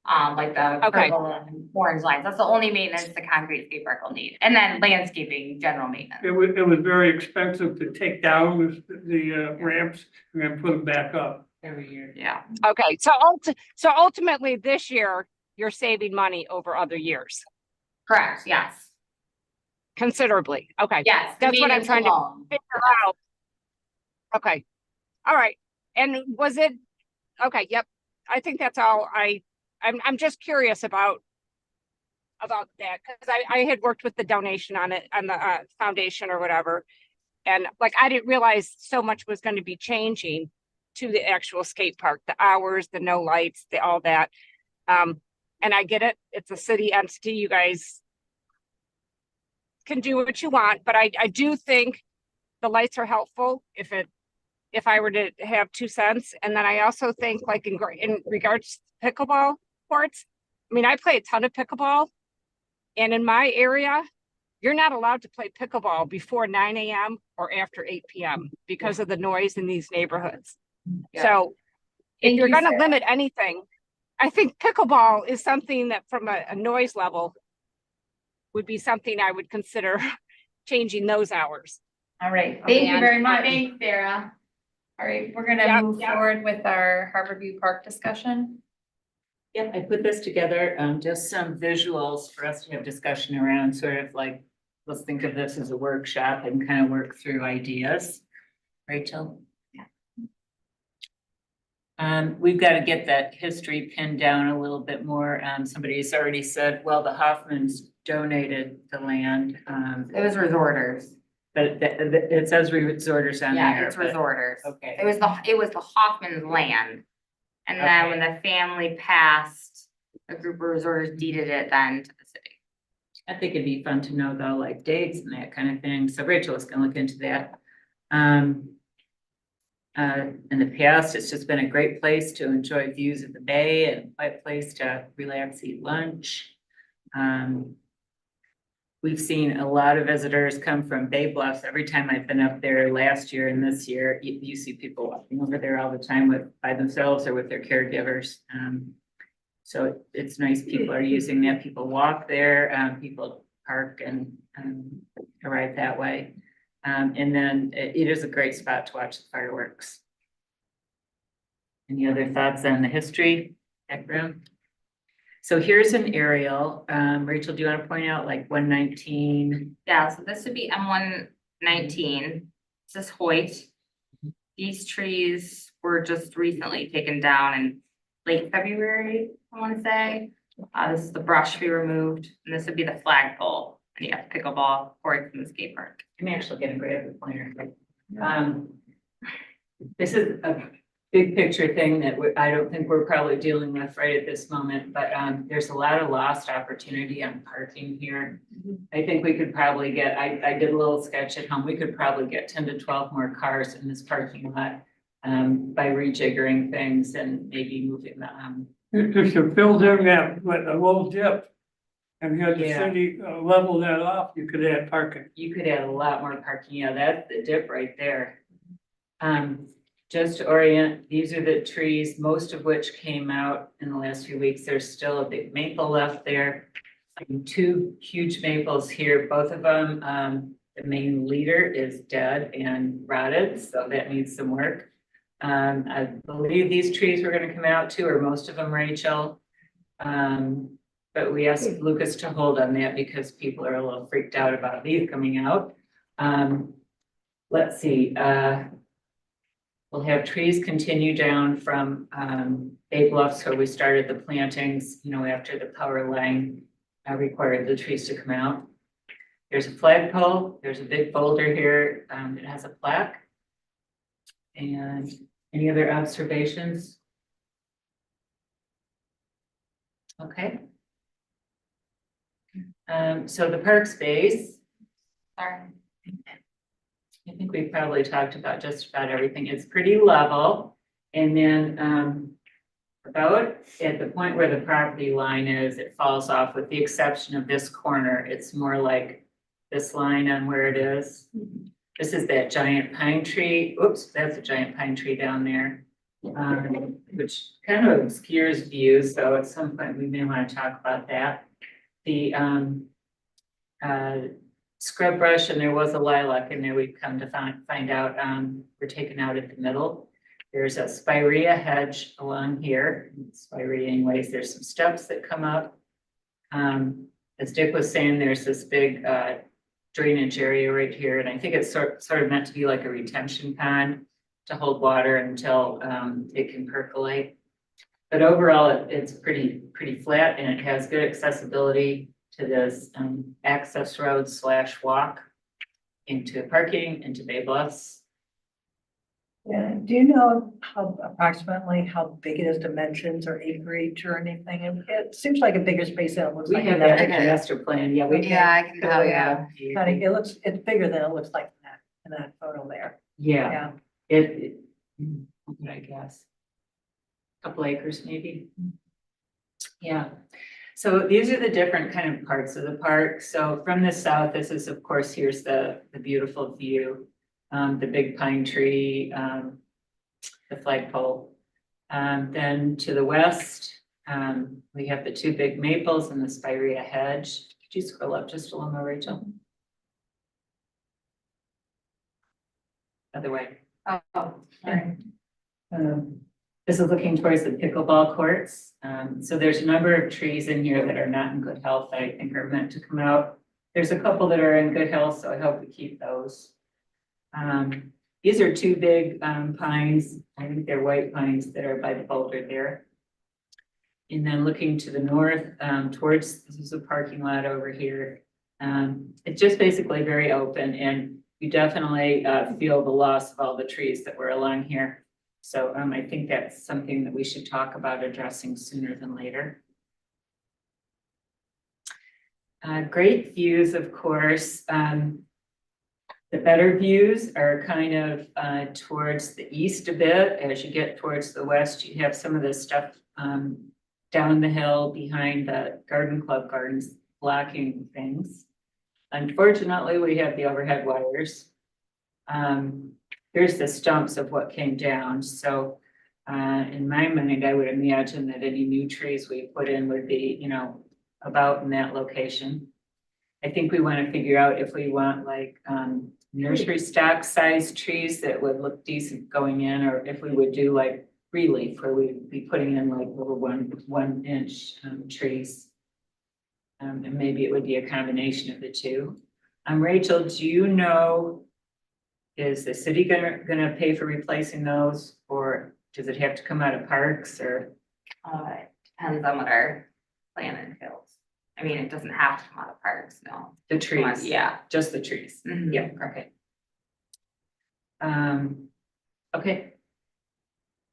Speaker 3: Like the
Speaker 7: Okay.
Speaker 3: purple and orange lines. That's the only maintenance the concrete skate park will need. And then landscaping, general maintenance.
Speaker 5: It was very expensive to take down the ramps and then put them back up.
Speaker 4: Every year.
Speaker 3: Yeah.
Speaker 7: okay. So ultimately this year, you're saving money over other years
Speaker 3: Correct, yes.
Speaker 7: considerably. Okay.
Speaker 3: Yes. the
Speaker 7: That's what I'm
Speaker 3: maintenance
Speaker 7: trying to
Speaker 3: alone.
Speaker 7: figure out. Okay. All right. And was it, okay, yep. I think that's all I'm just curious about that, because I had worked with the donation on it, on the foundation or whatever. And like, I didn't realize so much was going to be changing to the actual skate park, the hours, the no lights, all that. And I get it. It's a city entity. You guys can do what you want, but I do think the lights are helpful if I were to have 2 cents. And then I also think like in regards to pickleball courts, I mean, I play a ton of pickleball, and in my area, you're not allowed to play pickleball before 9 a.m. or after 8 p.m. because of the noise in these neighborhoods.
Speaker 3: Yeah.
Speaker 7: So if
Speaker 3: Thank
Speaker 7: you're
Speaker 3: you,
Speaker 7: going to
Speaker 3: Sarah.
Speaker 7: limit anything, I think pickleball is something that from a noise level would be something I would consider changing those hours.
Speaker 1: All right, thank you
Speaker 7: And-
Speaker 1: very much.
Speaker 3: Thanks, Sarah.
Speaker 1: All right, we're gonna
Speaker 7: Yep,
Speaker 1: move
Speaker 7: yep.
Speaker 1: forward with our Harborview Park discussion.
Speaker 4: Yeah, I put this together, just some visuals for us to have discussion around, sort of like, let's think of this as a workshop and kind of work through ideas. Rachel? We've got to get that history pinned down a little bit more. Somebody's already said, well, the Hoffmans donated the land.
Speaker 3: It was resorters.
Speaker 4: But it says resorters on there.
Speaker 3: Yeah, it's
Speaker 4: but-
Speaker 3: resorters.
Speaker 4: Okay.
Speaker 3: It was the Hoffman's land. And then when the family passed, a group of resorters deeded it then to the city.
Speaker 4: I think it'd be fun to know though, like dates and that kind of thing. So Rachel is gonna look into that. In the past, it's just been a great place to enjoy views of the bay and a quiet place to relax, eat lunch. We've seen a lot of visitors come from Bay Bluffs. Every time I've been up there last year and this year, you see people walking over there all the time by themselves or with their caregivers. So it's nice people are using that. People walk there, people park and arrive that way. And then it is a great spot to watch the fireworks. Any other thoughts on the history background? So here's an aerial. Rachel, do you want to point out like 119?
Speaker 3: Yeah, so this would be M119. This is Hoyt. These trees were just recently taken down in late February, I want to say. This is the brush to be removed, and this would be the flagpole. And you have pickleball courts in the skate park.
Speaker 4: I'm actually gonna grab the pointer. This is a big picture thing that I don't think we're probably dealing with right at this moment, but there's a lot of lost opportunity on parking here. I think we could probably get, I did a little sketch at home, we could probably get 10 to 12 more cars in this parking lot by rejiggering things and maybe moving the
Speaker 5: If you filled in that with a little dip and you had the
Speaker 4: Yeah.
Speaker 5: city level that off, you could add parking.
Speaker 4: you could add a lot more parking. Yeah, that's the dip right there. Just to orient, these are the trees, most of which came out in the last few weeks. There's still a big maple left there. Two huge maples here, both of them, the main leader is dead and rotted, so that needs some work. I believe these trees were gonna come out too, or most of them, Rachel. But we asked Lucas to hold on that because people are a little freaked out about these coming out. Let's see, we'll have trees continue down from Bay Bluffs where we started the plantings, you know, after the power line required the trees to come out. There's a flagpole, there's a big boulder here, it has a plaque. And any other observations? Okay. So the park space,
Speaker 3: Sorry.
Speaker 4: I think we probably talked about just about everything. It's pretty level. And then about at the point where the property line is, it falls off with the exception of this corner. It's more like this line on where it is. This is that giant pine tree. Oops, that's a giant pine tree down there. Which kind of obscures views, so at some point we may want to talk about that. The scrub brush, and there was a lilac in there, we've come to find out, were taken out at the middle. There's a spirea hedge along here, spirea anyways, there's some steps that come up. As Dick was saying, there's this big drainage area right here, and I think it's sort of meant to be like a retention pond to hold water until it can percolate. But overall, it's pretty flat, and it has good accessibility to this access road / walk into parking, into Bay Bluffs.
Speaker 9: Yeah, do you know approximately how big it is, dimensions or acreage or anything? It seems like a bigger space than it looks
Speaker 4: We
Speaker 9: like.
Speaker 4: have that in the master plan, yeah, we.
Speaker 3: Yeah, I can tell you.
Speaker 9: It's bigger than it looks like in that photo there.
Speaker 4: Yeah,
Speaker 9: Yeah.
Speaker 4: What would I guess? Couple acres maybe. Yeah, so these are the different kind of parts of the park. So from the south, this is, of course, here's the beautiful view. The big pine tree, the flagpole. Then to the west, we have the two big maples and the spirea hedge. Could you scroll up just a little more, Rachel? Other way.
Speaker 3: Oh, sorry.
Speaker 4: This is looking towards the pickleball courts. So there's a number of trees in here that are not in good health that I think are meant to come out. There's a couple that are in good health, so I hope we keep those. These are two big pines. I think they're white pines that are by the boulder there. And then looking to the north, towards, this is a parking lot over here. It's just basically very open, and we definitely feel the loss of all the trees that were along here. So I think that's something that we should talk about addressing sooner than later. Great views, of course. The better views are kind of towards the east a bit. As you get towards the west, you have some of this stuff down the hill behind the garden club gardens blocking things. Unfortunately, we have the overhead wires. Here's the stumps of what came down. So in my mind, I would imagine that any new trees we put in would be, you know, about in that location. I think we want to figure out if we want like nursery stock size trees that would look decent going in, or if we would do like relief where we'd be putting in like little 1 inch trees. And maybe it would be a combination of the two. Rachel, do you know, is the city gonna pay for replacing those, or does it have to come out of parks, or?
Speaker 3: It depends on what our plan entails. I mean, it doesn't have to come out of parks, no.
Speaker 4: The trees?
Speaker 3: Yeah.
Speaker 4: Just the trees?
Speaker 3: Mhm.
Speaker 4: Yeah, okay. Okay.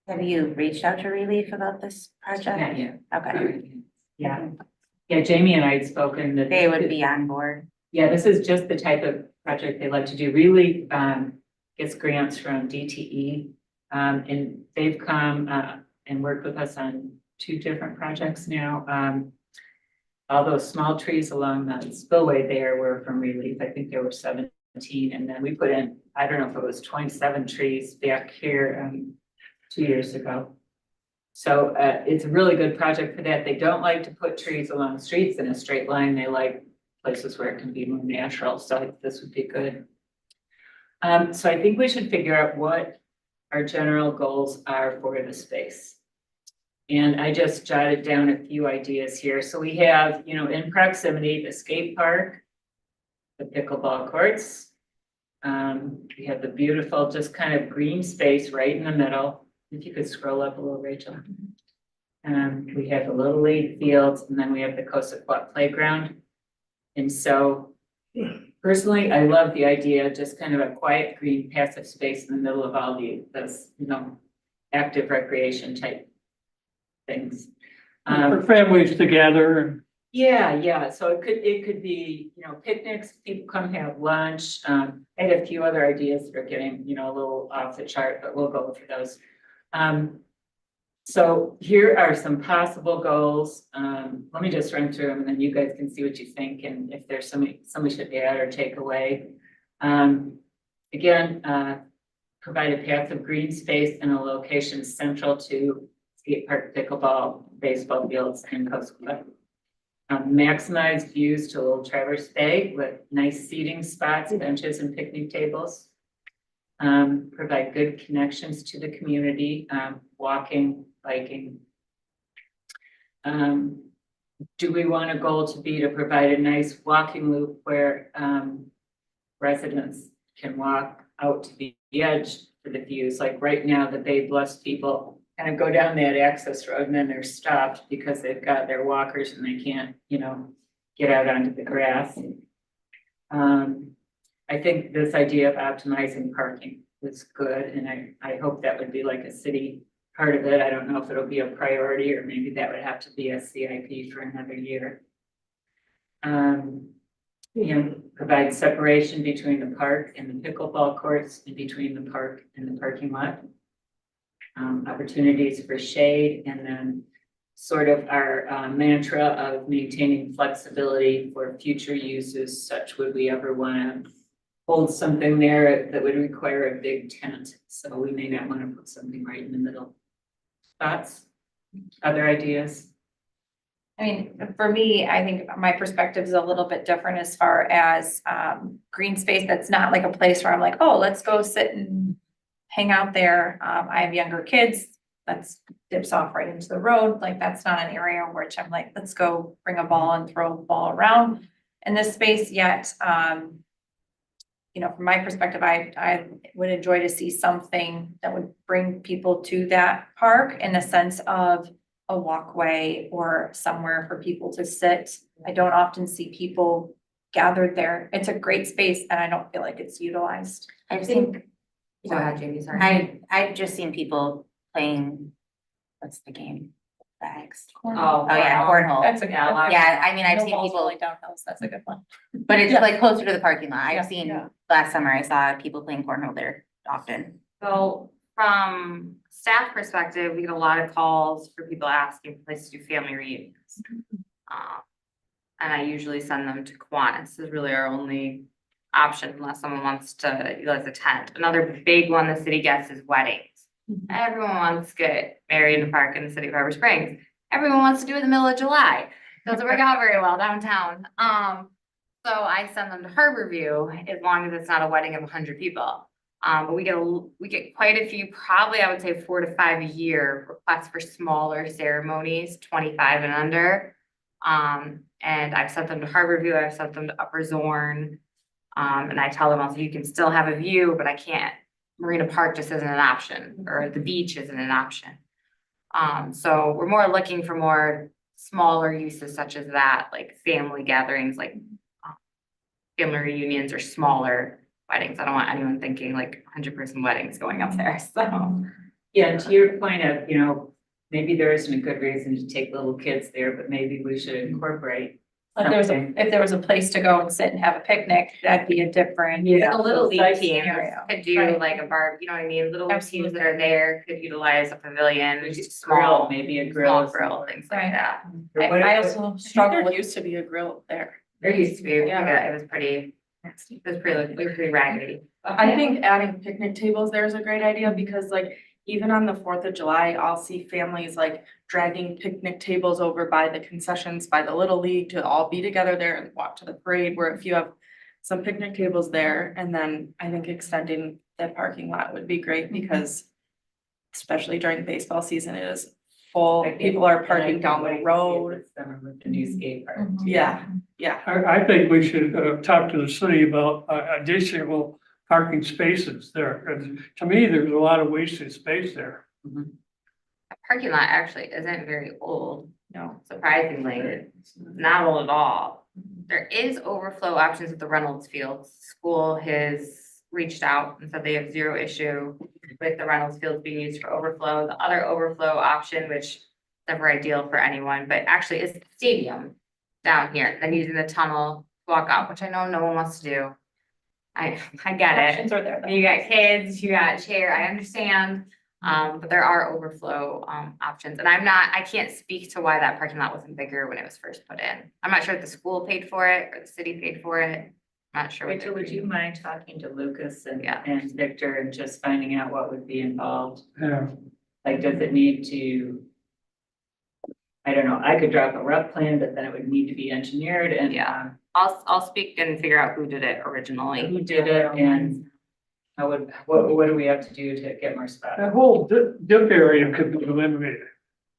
Speaker 8: Have you reached out to Relief about this project?
Speaker 4: Not yet.
Speaker 8: Okay,
Speaker 4: Yeah. Yeah, Jamie and I had spoken that.
Speaker 8: they would be on board.
Speaker 4: Yeah, this is just the type of project they like to do. Really gets grants from DTE. And they've come and worked with us on 2 different projects now. All those small trees along the spillway there were from Relief. I think there were 17. And then we put in, I don't know if it was 27 trees back here 2 years ago. So it's a really good project for that. They don't like to put trees along streets in a straight line. They like places where it can be more natural. So this would be good. So I think we should figure out what our general goals are for the space. And I just jotted down a few ideas here. So we have, you know, in proximity, the skate park, the pickleball courts. We have the beautiful, just kind of green space right in the middle. If you could scroll up a little, Rachel. We have the Little League fields, and then we have the Cosequat playground. And so personally, I love the idea of just kind of a quiet, green, passive space in the middle of all those, you know, active recreation type things.
Speaker 5: For families to gather and.
Speaker 4: Yeah, so it could be, you know, picnics, people come have lunch. I had a few other ideas that are getting, you know, a little off the chart, but we'll go through those. So here are some possible goals. Let me just run through them and then you guys can see what you think and if there's somebody should add or take away. Again, provide a path of green space in a location central to skate park, pickleball, baseball fields, and Coast Club. Maximize views to Little Traverse Bay with nice seating spots, benches, and picnic tables. Provide good connections to the community, walking, biking. Do we want a goal to be to provide a nice walking loop where residents can walk out to the edge for the views? Like right now, the Bay Bluffs people kind of go down that access road and then they're stopped because they've got their walkers and they can't, you know, get out onto the grass. I think this idea of optimizing parking is good, and I hope that would be like a city part of it. I don't know if it'll be a priority or maybe that would have to be a CIP for another year. You know, provide separation between the park and the pickleball courts and between the park and the parking lot. Opportunities for shade, and then sort of our mantra of maintaining flexibility for future uses, such would we ever want to hold something there that would require a big tent. So we may not want to put something right in the middle. Thoughts? Other ideas?
Speaker 1: I mean, for me, I think my perspective is a little bit different as far as green space. That's not like a place where I'm like, oh, let's go sit and hang out there. I have younger kids. That's dips off right into the road. Like that's not an area which I'm like, let's go bring a ball and throw a ball around in this space yet. You know, from my perspective, I would enjoy to see something that would bring people to that park in the sense of a walkway or somewhere for people to sit. I don't often see people
Speaker 10: gathered there. It's a great space and I don't feel like it's utilized.
Speaker 8: I've seen,
Speaker 3: Go ahead, Jamie, sorry.
Speaker 8: I've just seen people playing, what's the game? Bags.
Speaker 3: Oh,
Speaker 8: Oh, yeah, cornhole.
Speaker 10: That's a good
Speaker 3: Yeah, a lot
Speaker 10: one.
Speaker 3: of-
Speaker 8: Yeah, I mean, I've
Speaker 10: No
Speaker 8: seen
Speaker 10: balls
Speaker 8: people,
Speaker 10: rolling down hills. That's a good one.
Speaker 8: but it's
Speaker 10: Yeah.
Speaker 8: like closer to the parking lot.
Speaker 10: Yeah,
Speaker 8: I've seen,
Speaker 10: yeah.
Speaker 8: last summer I saw people playing cornhole there often.
Speaker 3: So from staff perspective, we get a lot of calls for people asking for places to do family reunions. And I usually send them to Kiwanis is really our only option unless someone wants to utilize a tent. Another big one the city gets is weddings. Everyone wants to get married in a park in the city of Harbor Springs. Everyone wants to do it in the middle of July. Doesn't work out very well downtown. So I send them to Harborview as long as it's not a wedding of 100 people. But we get quite a few, probably I would say 4 to 5 a year requests for smaller ceremonies, 25 and under. And I've sent them to Harborview, I've sent them to Upper Zorn. And I tell them also, you can still have a view, but I can't, Marina Park just isn't an option, or the beach isn't an option. So we're more looking for more smaller uses such as that, like family gatherings, like family reunions or smaller weddings. I don't want anyone thinking like 100-person weddings going up there, so.
Speaker 4: Yeah, and to your point of, you know, maybe there isn't a good reason to take little kids there, but maybe we should incorporate.
Speaker 10: If there was
Speaker 4: something.
Speaker 10: if there was a place to go and sit and have a picnic, that'd be a different.
Speaker 3: The little league
Speaker 4: Size
Speaker 3: teams
Speaker 10: scenario.
Speaker 3: could do
Speaker 10: Right.
Speaker 3: like a bar, you know what I mean? Little league teams
Speaker 10: Absolutely.
Speaker 3: that are there could utilize a pavilion, just
Speaker 4: Grill,
Speaker 3: small,
Speaker 4: maybe a grill.
Speaker 3: small grill, things like
Speaker 10: Right.
Speaker 3: that.
Speaker 4: Or what
Speaker 10: I
Speaker 4: if-
Speaker 10: also struggle
Speaker 6: There
Speaker 10: with,
Speaker 6: used to be a grill there.
Speaker 3: There used to be,
Speaker 10: Yeah.
Speaker 3: it was pretty raggedy.
Speaker 6: I think adding picnic tables there is a great idea because like even on the 4th of July, I'll see families like dragging picnic tables over by the concessions, by the Little League to all be together there and walk to the parade, where if you have some picnic tables there, and then I think extending that parking lot would be great because especially during baseball season, it is full,
Speaker 4: I think-
Speaker 6: people are
Speaker 4: and I
Speaker 6: parking
Speaker 4: think
Speaker 6: down
Speaker 4: what
Speaker 6: the
Speaker 4: I see
Speaker 6: road.
Speaker 4: this summer with the new skate park.
Speaker 6: Yeah, yeah.
Speaker 5: I think we should talk to the city about additional parking spaces there. 'Cause to me, there's a lot of wasted space there.
Speaker 3: The parking lot actually isn't very old,
Speaker 6: No.
Speaker 3: surprisingly, not old at all. There is overflow options at the Reynolds Field. School has reached out and said they have zero issue with the Reynolds Field being used for overflow. The other overflow option, which is never ideal for anyone, but actually is the stadium down here, then using the tunnel to walk out, which I know no one wants to do. I get it.
Speaker 10: options are there. though.
Speaker 3: You got kids, you got chair, I understand. But there are overflow options, and I can't speak to why that parking lot wasn't bigger when it was first put in. I'm not sure if the school paid for it or the city paid for it. Not sure. what
Speaker 4: Rachel,
Speaker 3: they're
Speaker 4: would you
Speaker 3: doing.
Speaker 4: mind talking to Lucas and,
Speaker 3: Yeah.
Speaker 4: and Victor and just finding out what would be involved?
Speaker 5: Yeah.
Speaker 4: Like, does it need to? I don't know, I could drop a rough plan, but then it would need to be engineered and.
Speaker 3: Yeah. I'll speak and figure out who did it originally.
Speaker 4: Who did it and how what do we have to do to get more spots?
Speaker 5: That whole dip area could be eliminated,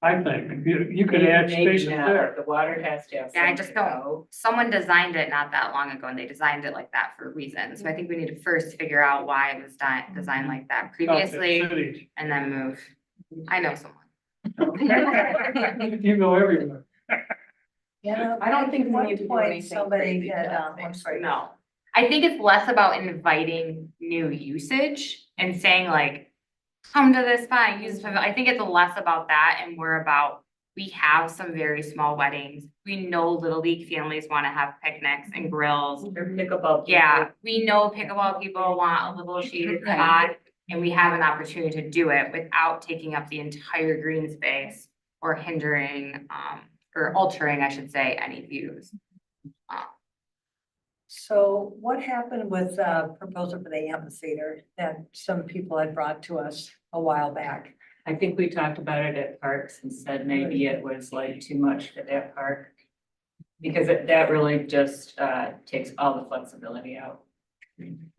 Speaker 5: I think. You could add
Speaker 4: Maybe
Speaker 5: spaces
Speaker 4: not,
Speaker 5: there.
Speaker 4: The water has to have.
Speaker 3: Yeah, I
Speaker 4: somewhere
Speaker 3: just
Speaker 4: to
Speaker 3: don't-
Speaker 4: go.
Speaker 3: Someone designed it not that long ago and they designed it like that for a reason. So I think we need to first figure out why it was designed like that previously
Speaker 5: Cities.
Speaker 3: and then move. I know someone.
Speaker 5: You know everywhere.
Speaker 9: Yeah.
Speaker 6: I don't think we
Speaker 9: at
Speaker 6: need to do
Speaker 9: one point
Speaker 6: anything
Speaker 9: Somebody
Speaker 6: crazy to
Speaker 9: had,
Speaker 6: that
Speaker 9: I'm
Speaker 6: space.
Speaker 9: sorry.
Speaker 3: No, I think it's less about inviting new usage and saying like, come to this fine, use this. I think it's less about that and more about, we have some very small weddings. We know Little League families want to have picnics and grills.
Speaker 4: Or pickleball.
Speaker 3: Yeah, we know pickleball people want a little shaded spot. And we have an opportunity to do it without taking up the entire green space or hindering, or altering, I should say, any views.
Speaker 9: So what happened with proposal for the amphitheater that some people had brought to us a while back?
Speaker 4: I think we talked about it at Parks and said maybe it was like too much for that park. Because that really just takes all the flexibility out.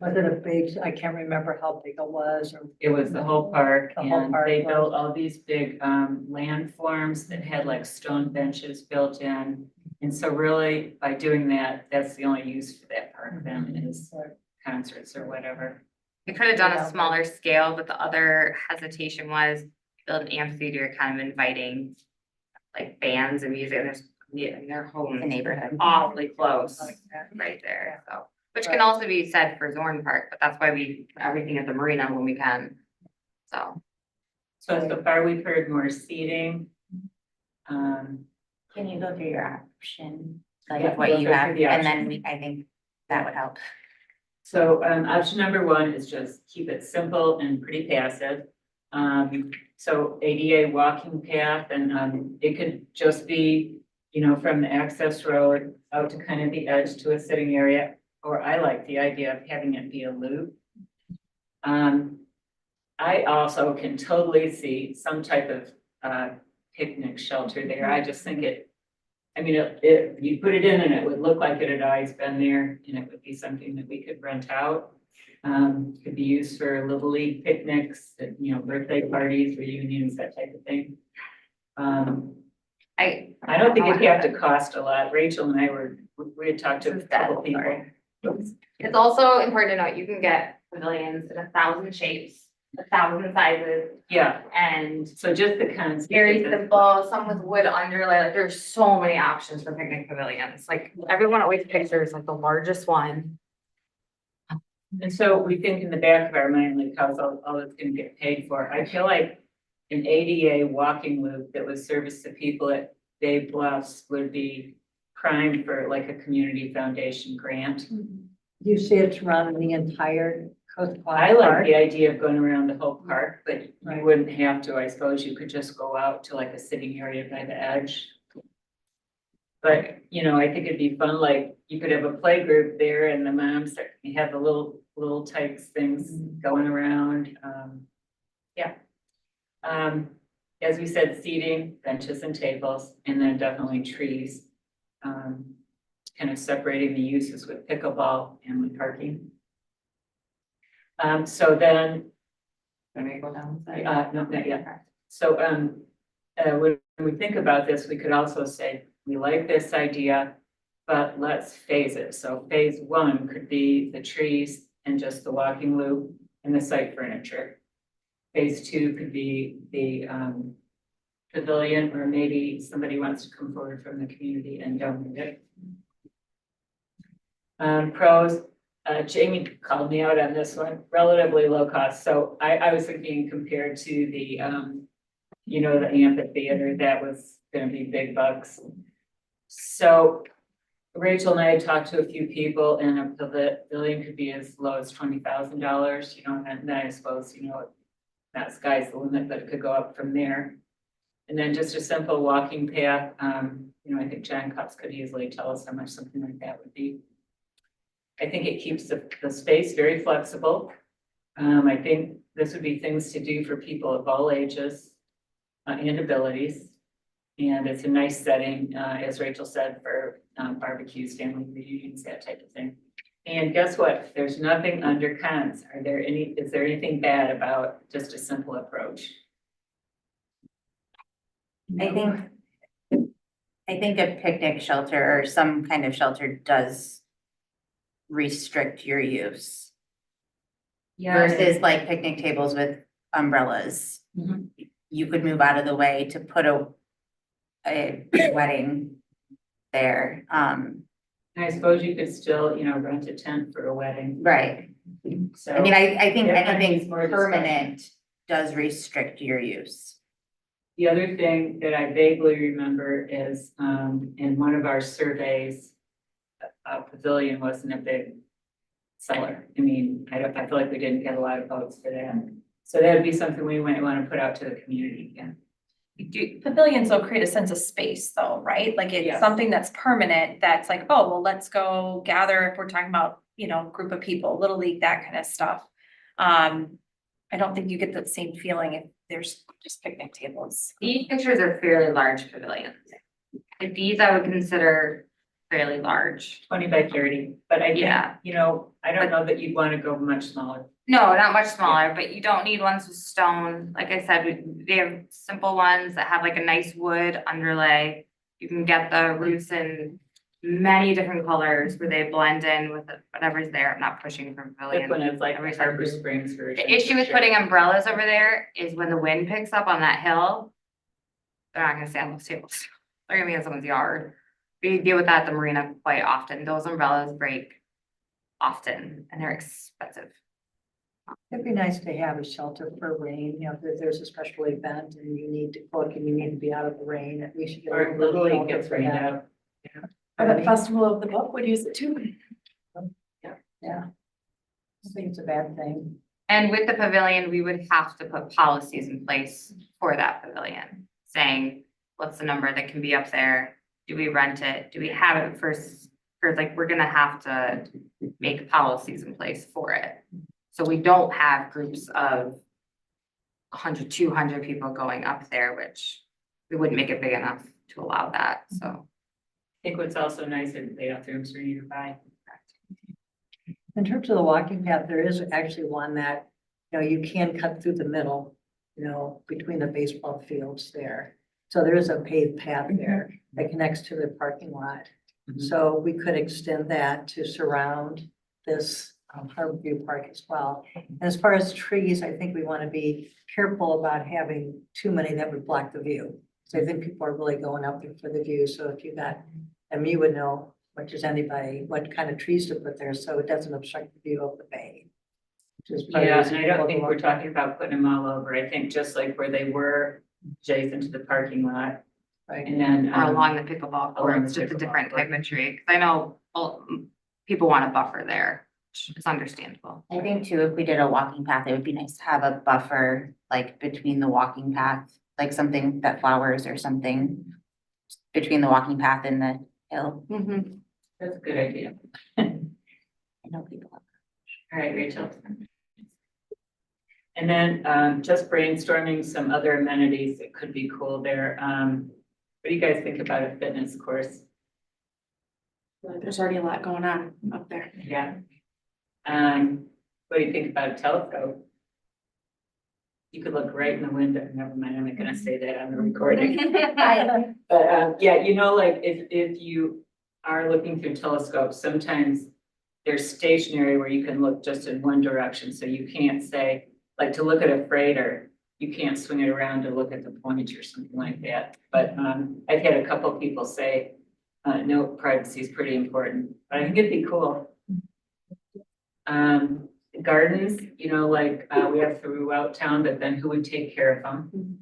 Speaker 9: Was it a big, I can't remember how big it was or.
Speaker 4: It was the whole park
Speaker 9: The whole
Speaker 4: and
Speaker 9: park
Speaker 4: they
Speaker 9: was-
Speaker 4: built all these big landforms that had like stone benches built in. And so really by doing that, that's the only use for that park then is concerts or whatever.
Speaker 3: We could have done a smaller scale, but the other hesitation was build an amphitheater kind of inviting like bands and music. There's Yeah, and their home
Speaker 8: The neighborhood.
Speaker 3: awfully close right there, so. Which can also be said for Zorn Park, but that's why we put everything at the marina when we can. So,
Speaker 4: So far we've heard more seating.
Speaker 8: Can you go through your option,
Speaker 4: Yeah,
Speaker 8: like what
Speaker 4: go
Speaker 8: you
Speaker 4: through
Speaker 8: have,
Speaker 4: the
Speaker 8: and then
Speaker 4: options.
Speaker 8: we, I think that would help.
Speaker 4: So, option number one is just keep it simple and pretty passive. So ADA walking path and, it could just be, you know, from the access road out to kind of the edge to a sitting area. Or I like the idea of having it be a loop. I also can totally see some type of, picnic shelter there. I just think I mean, you put it in and it would look like it had always been there and it would be something that we could rent out. Could be used for little league picnics, you know, birthday parties, reunions, that type of thing.
Speaker 3: I.
Speaker 4: I don't think it'd have to cost a lot. Rachel and I we had talked to a couple people.
Speaker 3: Sorry. It's also important to note, you can get pavilions in 1,000 shapes, 1,000 sizes,
Speaker 4: Yeah,
Speaker 3: and
Speaker 4: so just the concept.
Speaker 3: very simple, some with wood underlay, like there's so many options for picnic pavilions, like everyone always pictures like the largest one.
Speaker 4: And so we think in the back of our mind, like how's all it's gonna get paid for? I feel like an ADA walking loop that was service to people at Bay Bluffs would be prime for like a community foundation grant.
Speaker 9: Do you see it surrounding the entire Coast Quad
Speaker 4: I like
Speaker 9: Park?
Speaker 4: the idea of going around the whole park, but you
Speaker 9: Right.
Speaker 4: wouldn't have to, I suppose you could just go out to like a sitting area by the edge. But, you know, I think it'd be fun, like you could have a play group there and the moms that you have the little types things going around, yeah. As we said, seating, benches and tables, and then definitely trees. Kind of separating the uses with pickleball and with parking. So then,
Speaker 3: Can we go down?
Speaker 4: no, not yet. So, when we think about this, we could also say, we like this idea, but let's phase it. So phase one could be the trees and just the walking loop and the site furniture. Phase two could be the, pavilion, or maybe somebody wants to come forward from the community and donate it. Pros, Jamie called me out on this one, relatively low cost. So I was thinking compared to the, you know, the amphitheater, that was gonna be big bucks. So Rachel and I had talked to a few people and a pavilion could be as low as $20,000, you know, and then I suppose, you know, that sky's the limit, but it could go up from there. And then just a simple walking path, you know, I think John Cox could easily tell us how much something like that would be. I think it keeps the space very flexible. I think this would be things to do for people of all ages and abilities. And it's a nice setting, as Rachel said, for barbecues, family reunions, that type of thing. And guess what? There's nothing under cons. Is there anything bad about just a simple approach?
Speaker 8: I think a picnic shelter or some kind of shelter does restrict your use versus like picnic tables with umbrellas.
Speaker 4: Mhm.
Speaker 8: You could move out of the way to put a wedding there.
Speaker 4: And I suppose you could still, you know, rent a tent for a wedding.
Speaker 8: Right.
Speaker 4: So.
Speaker 8: I mean, I think
Speaker 4: That might need
Speaker 8: anything
Speaker 4: more discussion.
Speaker 8: permanent does restrict your use.
Speaker 4: The other thing that I vaguely remember is, in one of our surveys, a pavilion wasn't a big seller. I mean, I feel like we didn't get a lot of votes for that. So that would be something we might want to put out to the community again.
Speaker 1: Pavilions will create a sense of space though, right? Like it's
Speaker 4: Yes.
Speaker 1: something that's permanent, that's like, oh, well, let's go gather if we're talking about, you know, group of people, little league, that kind of stuff. I don't think you get that same feeling if there's just picnic tables.
Speaker 3: These pictures are fairly large pavilions. Like these I would consider fairly large.
Speaker 4: 20 by 30, but I think,
Speaker 3: Yeah.
Speaker 4: you know, I don't know that you'd want to go much smaller.
Speaker 3: No, not much smaller, but you don't need ones with stone. Like I said, they have simple ones that have like a nice wood underlay. You can get the roofs in many different colors where they blend in with whatever's there. I'm not pushing for
Speaker 4: This
Speaker 3: pavilion.
Speaker 4: one is like
Speaker 3: Every
Speaker 4: Harbor
Speaker 3: time.
Speaker 4: Springs version.
Speaker 3: The issue
Speaker 4: for
Speaker 3: with
Speaker 4: sure.
Speaker 3: putting umbrellas over there is when the wind picks up on that hill, they're not gonna stay on those tables. They're gonna be in someone's yard. We deal with that at the marina quite often. Those umbrellas break often and they're expensive.
Speaker 9: It'd be nice to have a shelter for rain, you know, if there's a special event and you need to cook and you need to be out of the rain, at least you get.
Speaker 4: Or
Speaker 9: a
Speaker 4: Little League
Speaker 9: shelter
Speaker 4: gets
Speaker 9: for
Speaker 4: rained
Speaker 9: that.
Speaker 4: out.
Speaker 10: Or the Festival of the Book would use it too.
Speaker 9: Yeah. I think it's a bad thing.
Speaker 3: And with the pavilion, we would have to put policies in place for that pavilion, saying, what's the number that can be up there? Do we rent it? Do we have it for like, we're gonna have to make policies in place for it. So we don't have groups of 100, 200 people going up there, which we wouldn't make it big enough to allow that, so.
Speaker 4: I think what's also nice is the bathrooms are nearby.
Speaker 9: In terms of the walking path, there is actually one that, you know, you can cut through the middle, you know, between the baseball fields there. So there is a paved path there that connects to the parking lot.
Speaker 4: Mhm.
Speaker 9: So we could extend that to surround this Harborview Park as well. And as far as trees, I think we want to be careful about having too many that would block the view. So I think people are really going up there for the view. So if you got, and you would know, much as anybody, what kind of trees to put there, so it doesn't obstruct the view of the bay. Which is probably
Speaker 4: Yeah,
Speaker 9: reason
Speaker 4: and I don't
Speaker 9: people
Speaker 4: think
Speaker 9: go
Speaker 4: we're
Speaker 9: up.
Speaker 4: talking about putting them all over. I think just like where they were adjacent to the parking lot.
Speaker 9: Right.
Speaker 4: And then.
Speaker 3: Or along the pickleball
Speaker 4: along
Speaker 3: court,
Speaker 4: the
Speaker 3: it's just a
Speaker 4: pickleball
Speaker 3: different
Speaker 4: court.
Speaker 3: type of tree, because I know people want a buffer there, which is understandable.
Speaker 8: I think too, if we did a walking path, it would be nice to have a buffer, like between the walking path, like something that flowers or something. Between the walking path and the hill.
Speaker 4: That's a good idea.
Speaker 8: I know people.
Speaker 4: All right, Rachel. And then just brainstorming some other amenities that could be cool there. What do you guys think about a fitness course?
Speaker 10: There's already a lot going on up there.
Speaker 4: Yeah. What do you think about a telescope? You could look right in the window. Never mind, I'm not gonna say that on the recording. But yeah, you know, like if you are looking through telescopes, sometimes they're stationary where you can look just in one direction. So you can't say, like to look at a freighter, you can't swing it around to look at the point or something like that. But I've had a couple people say, no, privacy is pretty important, but I think it'd be cool. Gardens, you know, like we have throughout town, but then who would take care of them?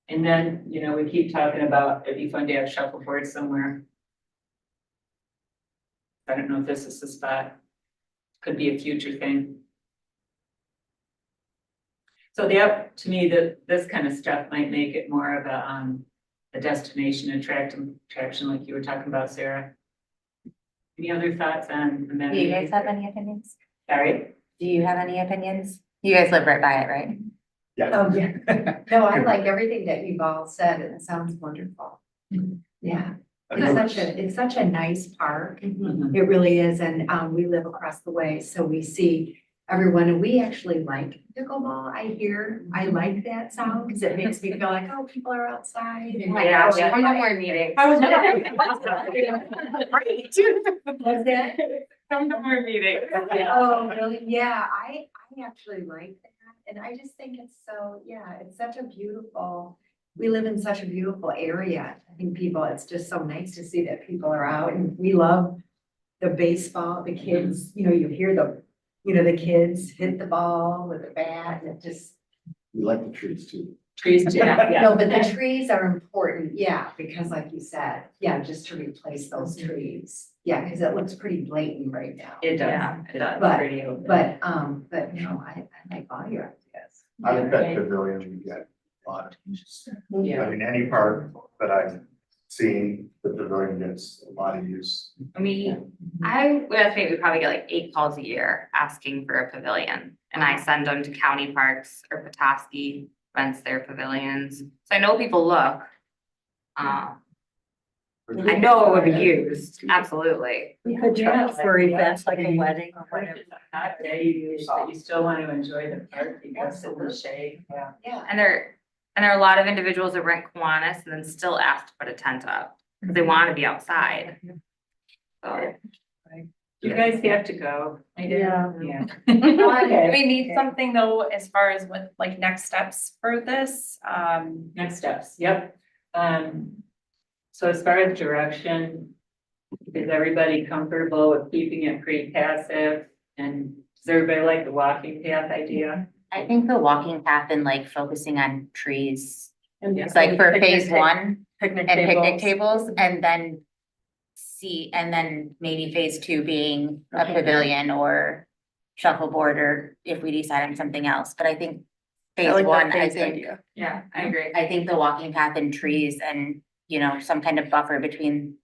Speaker 4: And then, you know, we keep talking about it'd be fun to have shuffleboard somewhere. I don't know if this is the spot. Could be a future thing. So to me, this kind of stuff might make it more of a destination attraction like you were talking about, Sarah. Any other thoughts on
Speaker 8: Do
Speaker 4: amenities?
Speaker 8: you guys have any opinions?
Speaker 4: Sorry?
Speaker 8: Do you have any opinions? You guys live right by it, right?
Speaker 11: Oh, yeah. No, I like everything that you've all said, and it sounds wonderful. Yeah, it's such a nice park.
Speaker 4: Mhm.
Speaker 11: It really is, and we live across the way, so we see everyone, and we actually like pickleball. I like that sound, because it makes me feel like, oh, people are outside.
Speaker 3: Oh
Speaker 11: and-
Speaker 3: my gosh, come to more meetings.
Speaker 11: I was.
Speaker 3: Right.
Speaker 11: Was that?
Speaker 3: Come to more meetings.
Speaker 11: Oh, really? Yeah, I actually like that. And I just think it's so, yeah, it's such a beautiful, we live in such a beautiful area. I think people, it's just so nice to see that people are out, and we love the baseball, the kids, you know, you hear the kids hit the ball with a bat, and it just. We like the trees too.
Speaker 4: Trees, yeah.
Speaker 11: No, but the trees are important, yeah, because like you said, yeah, just to replace those trees. Yeah, because it looks pretty blatant right now.
Speaker 4: It does.
Speaker 3: Yeah, it does.
Speaker 11: But-
Speaker 4: Pretty open.
Speaker 11: But no, I like all your ideas. I think that pavilion we get a lot.
Speaker 4: Yeah.
Speaker 11: I mean, any park that I've seen, the pavilion gets a lot of use.
Speaker 3: I would estimate we probably get like 8 calls a year asking for a pavilion, and I send them to county parks or Petoskey rents their pavilions. So I know people look. I know it would be used, absolutely.
Speaker 9: We could charge for events like a wedding or whatever.
Speaker 4: Hot day, you still want to enjoy the park because of the shade. Yeah.
Speaker 11: Yeah.
Speaker 3: And there are a lot of individuals that rent Kiwanis and then still ask to put a tent up because they want to be outside. So.
Speaker 4: You guys have to go. I do.
Speaker 9: Yeah.
Speaker 4: Yeah.
Speaker 1: Do we need something though, as far as what, like, next steps for this?
Speaker 4: Next steps, yep. So as far as direction, is everybody comfortable with keeping it pretty passive? And does everybody like the walking path idea?
Speaker 8: I think the walking path and like focusing on trees,
Speaker 6: And
Speaker 8: it's like for
Speaker 6: picnic
Speaker 8: phase
Speaker 6: ta-
Speaker 8: one
Speaker 6: Picnic
Speaker 8: and picnic
Speaker 6: tables.
Speaker 8: tables and then and then maybe phase two being a
Speaker 6: Okay.
Speaker 8: pavilion or shuffleboard or if we decide on something else, but I think
Speaker 6: I
Speaker 8: phase
Speaker 6: like that
Speaker 8: one, I
Speaker 6: phased
Speaker 8: think,
Speaker 6: idea.
Speaker 3: Yeah, I agree.
Speaker 8: I think the walking path and trees and, you know, some kind of buffer between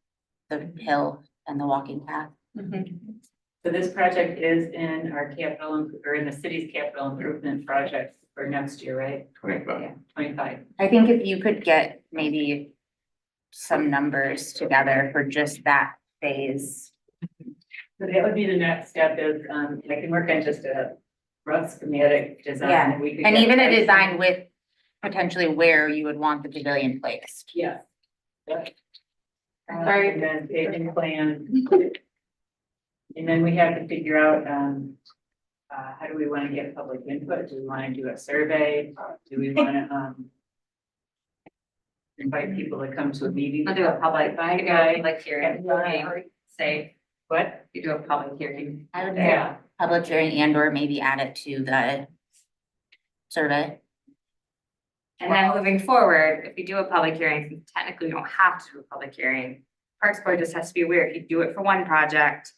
Speaker 8: the hill and the walking path.
Speaker 6: Mhm.
Speaker 4: So this project is in our capital, or in the city's capital improvement projects for next year, right?
Speaker 2: 25.
Speaker 4: Yeah, 25.
Speaker 8: I think if you could get maybe some numbers together for just that phase.
Speaker 4: So that would be the next step is, I can work on just a rough schematic design.
Speaker 8: Yeah,
Speaker 4: that we could
Speaker 8: And
Speaker 4: get
Speaker 8: even a
Speaker 4: pricing.
Speaker 8: design with potentially where you would want the pavilion placed.
Speaker 4: Yes. Yep.
Speaker 3: Sorry.
Speaker 4: And then paving plan. And then we have to figure out, how do we want to get public input? Do we want to do a survey? Do we want to, invite people to come to a meeting?
Speaker 3: I'll do a public, I can do a public hearing,
Speaker 4: Yeah.
Speaker 3: say,
Speaker 4: What?
Speaker 3: you do a public hearing.
Speaker 8: I would say
Speaker 4: Yeah,
Speaker 8: public hearing and or maybe add it to the survey.
Speaker 3: And then moving forward, if you do a public hearing, since technically you don't have to do a public hearing. Parks Board just has to be aware, if you do it for one project,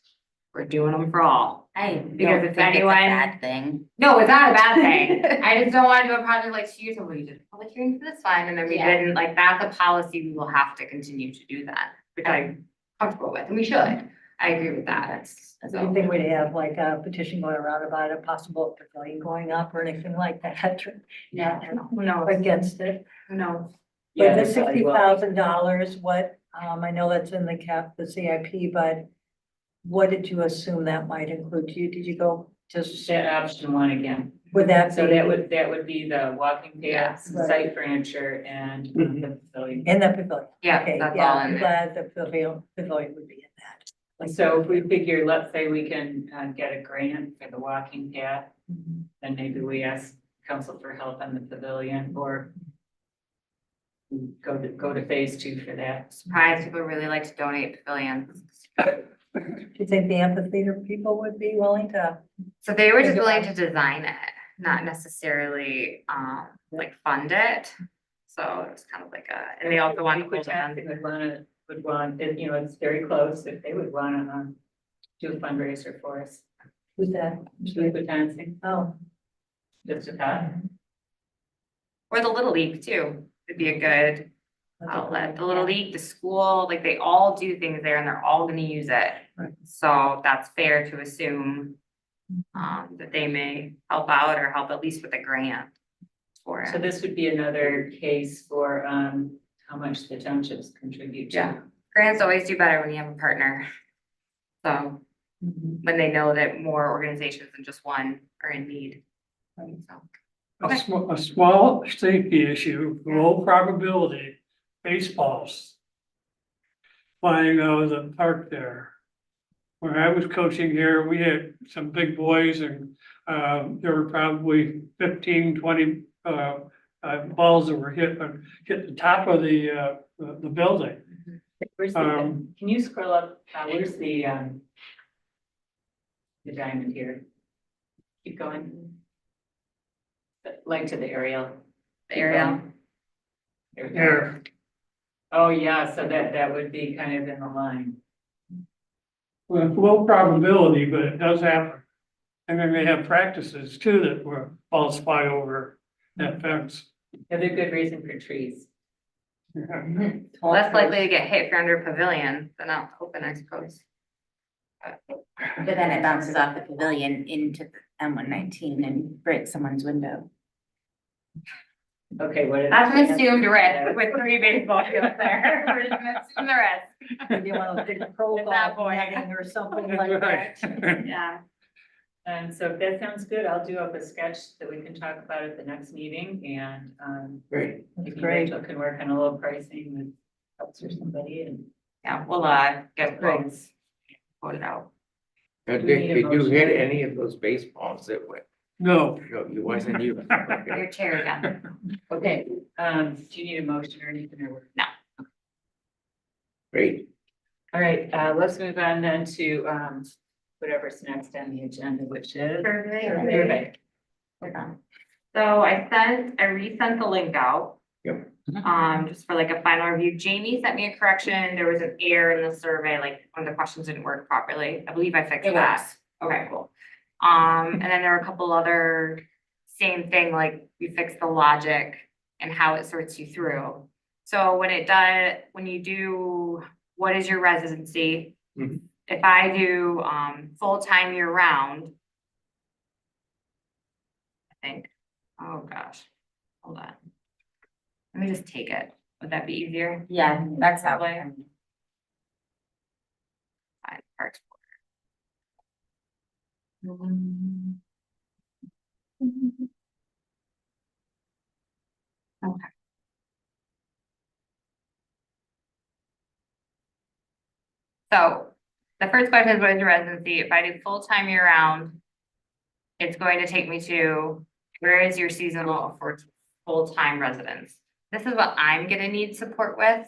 Speaker 3: we're doing them for all.
Speaker 8: I
Speaker 3: Because
Speaker 8: don't
Speaker 3: if
Speaker 8: think it's a
Speaker 3: anyone-
Speaker 8: bad thing.
Speaker 3: No, it's not a bad thing. I just don't wanna do a project like 2 years ago, we did a public hearing for this one, and then we
Speaker 8: Yeah.
Speaker 3: didn't, like, that's a policy, we will have to continue to do that, which I'm comfortable with, and we should. I agree with that.
Speaker 9: Do you think we'd have like a petition going around about a possible pavilion going up or anything like that?
Speaker 3: Yeah, who knows,
Speaker 9: Against it?
Speaker 3: who knows?
Speaker 4: yeah.
Speaker 9: But the
Speaker 4: there probably will.
Speaker 9: $60,000, what, I know that's in the CIP, but what did you assume that might include? Did you go just,
Speaker 4: That option one again.
Speaker 9: would that
Speaker 4: So
Speaker 9: be
Speaker 4: that would be the walking paths,
Speaker 9: Right.
Speaker 4: site furniture and
Speaker 5: Mhm.
Speaker 4: the pavilion.
Speaker 9: in the pavilion?
Speaker 3: Yeah,
Speaker 9: Okay,
Speaker 3: that's
Speaker 9: yeah,
Speaker 3: all in
Speaker 9: I'm
Speaker 3: there.
Speaker 9: glad the pavilion would be in that.
Speaker 4: So if we figure, let's say we can get a grant for the walking path, then maybe we ask council for help on the pavilion or go to phase two for that.
Speaker 3: Surprised people really like to donate pavilions.
Speaker 9: Do you think the amphitheater people would be willing to?
Speaker 3: So they were just
Speaker 9: Think
Speaker 3: willing
Speaker 9: about
Speaker 3: to design it, not necessarily, like fund it. So it's kind of like and they also want to hold
Speaker 4: Equitasis
Speaker 3: it.
Speaker 4: would want, you know, it's very close, if they would wanna do a fundraiser for us.
Speaker 9: Who's that?
Speaker 4: Equitasis,
Speaker 9: Oh,
Speaker 4: just a thought.
Speaker 3: Or the Little League too, would be a good outlet. The Little League, the school, like they all do things there and they're all gonna use it.
Speaker 9: Right.
Speaker 3: So that's fair to assume that they may help out or help at least with a grant for
Speaker 4: So
Speaker 3: it.
Speaker 4: this would be another case for, how much the townships contribute to.
Speaker 3: Yeah. Grants always do better when you have a partner. So when they know that more organizations than just one are in need. So,
Speaker 5: A small safety issue, low probability, baseballs. Flying out of the park there. When I was coaching here, we had some big boys and, there were probably 15, 20 balls that were hit the top of the building.
Speaker 4: Where's the, can you scroll up, where's the diamond here? Keep going. Like to the aerial.
Speaker 3: the area.
Speaker 4: There we go.
Speaker 5: There,
Speaker 4: Oh, yeah, so that would be kind of in the line.
Speaker 5: well, it's low probability, but it does happen. And then they have practices too that where balls fly over that fence.
Speaker 4: Another good reason for trees.
Speaker 3: Less likely to get hit if you're under a pavilion than out open, I suppose.
Speaker 8: But then it bounces off the pavilion into M119 and breaks someone's window.
Speaker 4: Okay, what is?
Speaker 3: That's an assumed risk with 3 baseball fields there. We're just gonna assume the risk.
Speaker 9: maybe one of those big profile
Speaker 3: point.
Speaker 9: netting or something like
Speaker 5: Right.
Speaker 9: that.
Speaker 3: Yeah.
Speaker 4: And so if that sounds good, I'll do up a sketch that we can talk about at the next meeting and,
Speaker 2: Great.
Speaker 4: maybe
Speaker 9: great.
Speaker 4: Rachel can work on a little pricing with helps or somebody and.
Speaker 3: Yeah, we'll get quotes. Quote it out.
Speaker 2: Did
Speaker 4: We need a
Speaker 2: you
Speaker 4: motion.
Speaker 2: hit any of those baseballs that went?
Speaker 5: No,
Speaker 2: No, you wasn't you. Okay.
Speaker 3: Your chair again.
Speaker 4: Okay, do you need a motion or anything or?
Speaker 3: No.
Speaker 2: Great.
Speaker 4: All right, let's move on then to, whatever's next on the agenda, which is survey.
Speaker 3: So I resent the link out.
Speaker 2: Yep.
Speaker 3: Just for like a final review. Jamie sent me a correction. There was an error in the survey, like one of the questions didn't work properly. I believe I fixed
Speaker 8: It
Speaker 3: that.
Speaker 8: works.
Speaker 3: Okay, cool. And then there were a couple other, same thing, like we fixed the logic and how it sorts you through. So when you do, what is your residency?
Speaker 2: Mhm.
Speaker 3: If I do, full-time year round. I think, oh gosh, hold on. Let me just take it. Would that be easier?
Speaker 8: Yeah, that's how.
Speaker 3: Probably. Fine, Parks Board. Okay. So the first question is, what is your residency? If I do full-time year round, it's going to take me to, where is your seasonal for full-time residence? This is what I'm gonna need support with.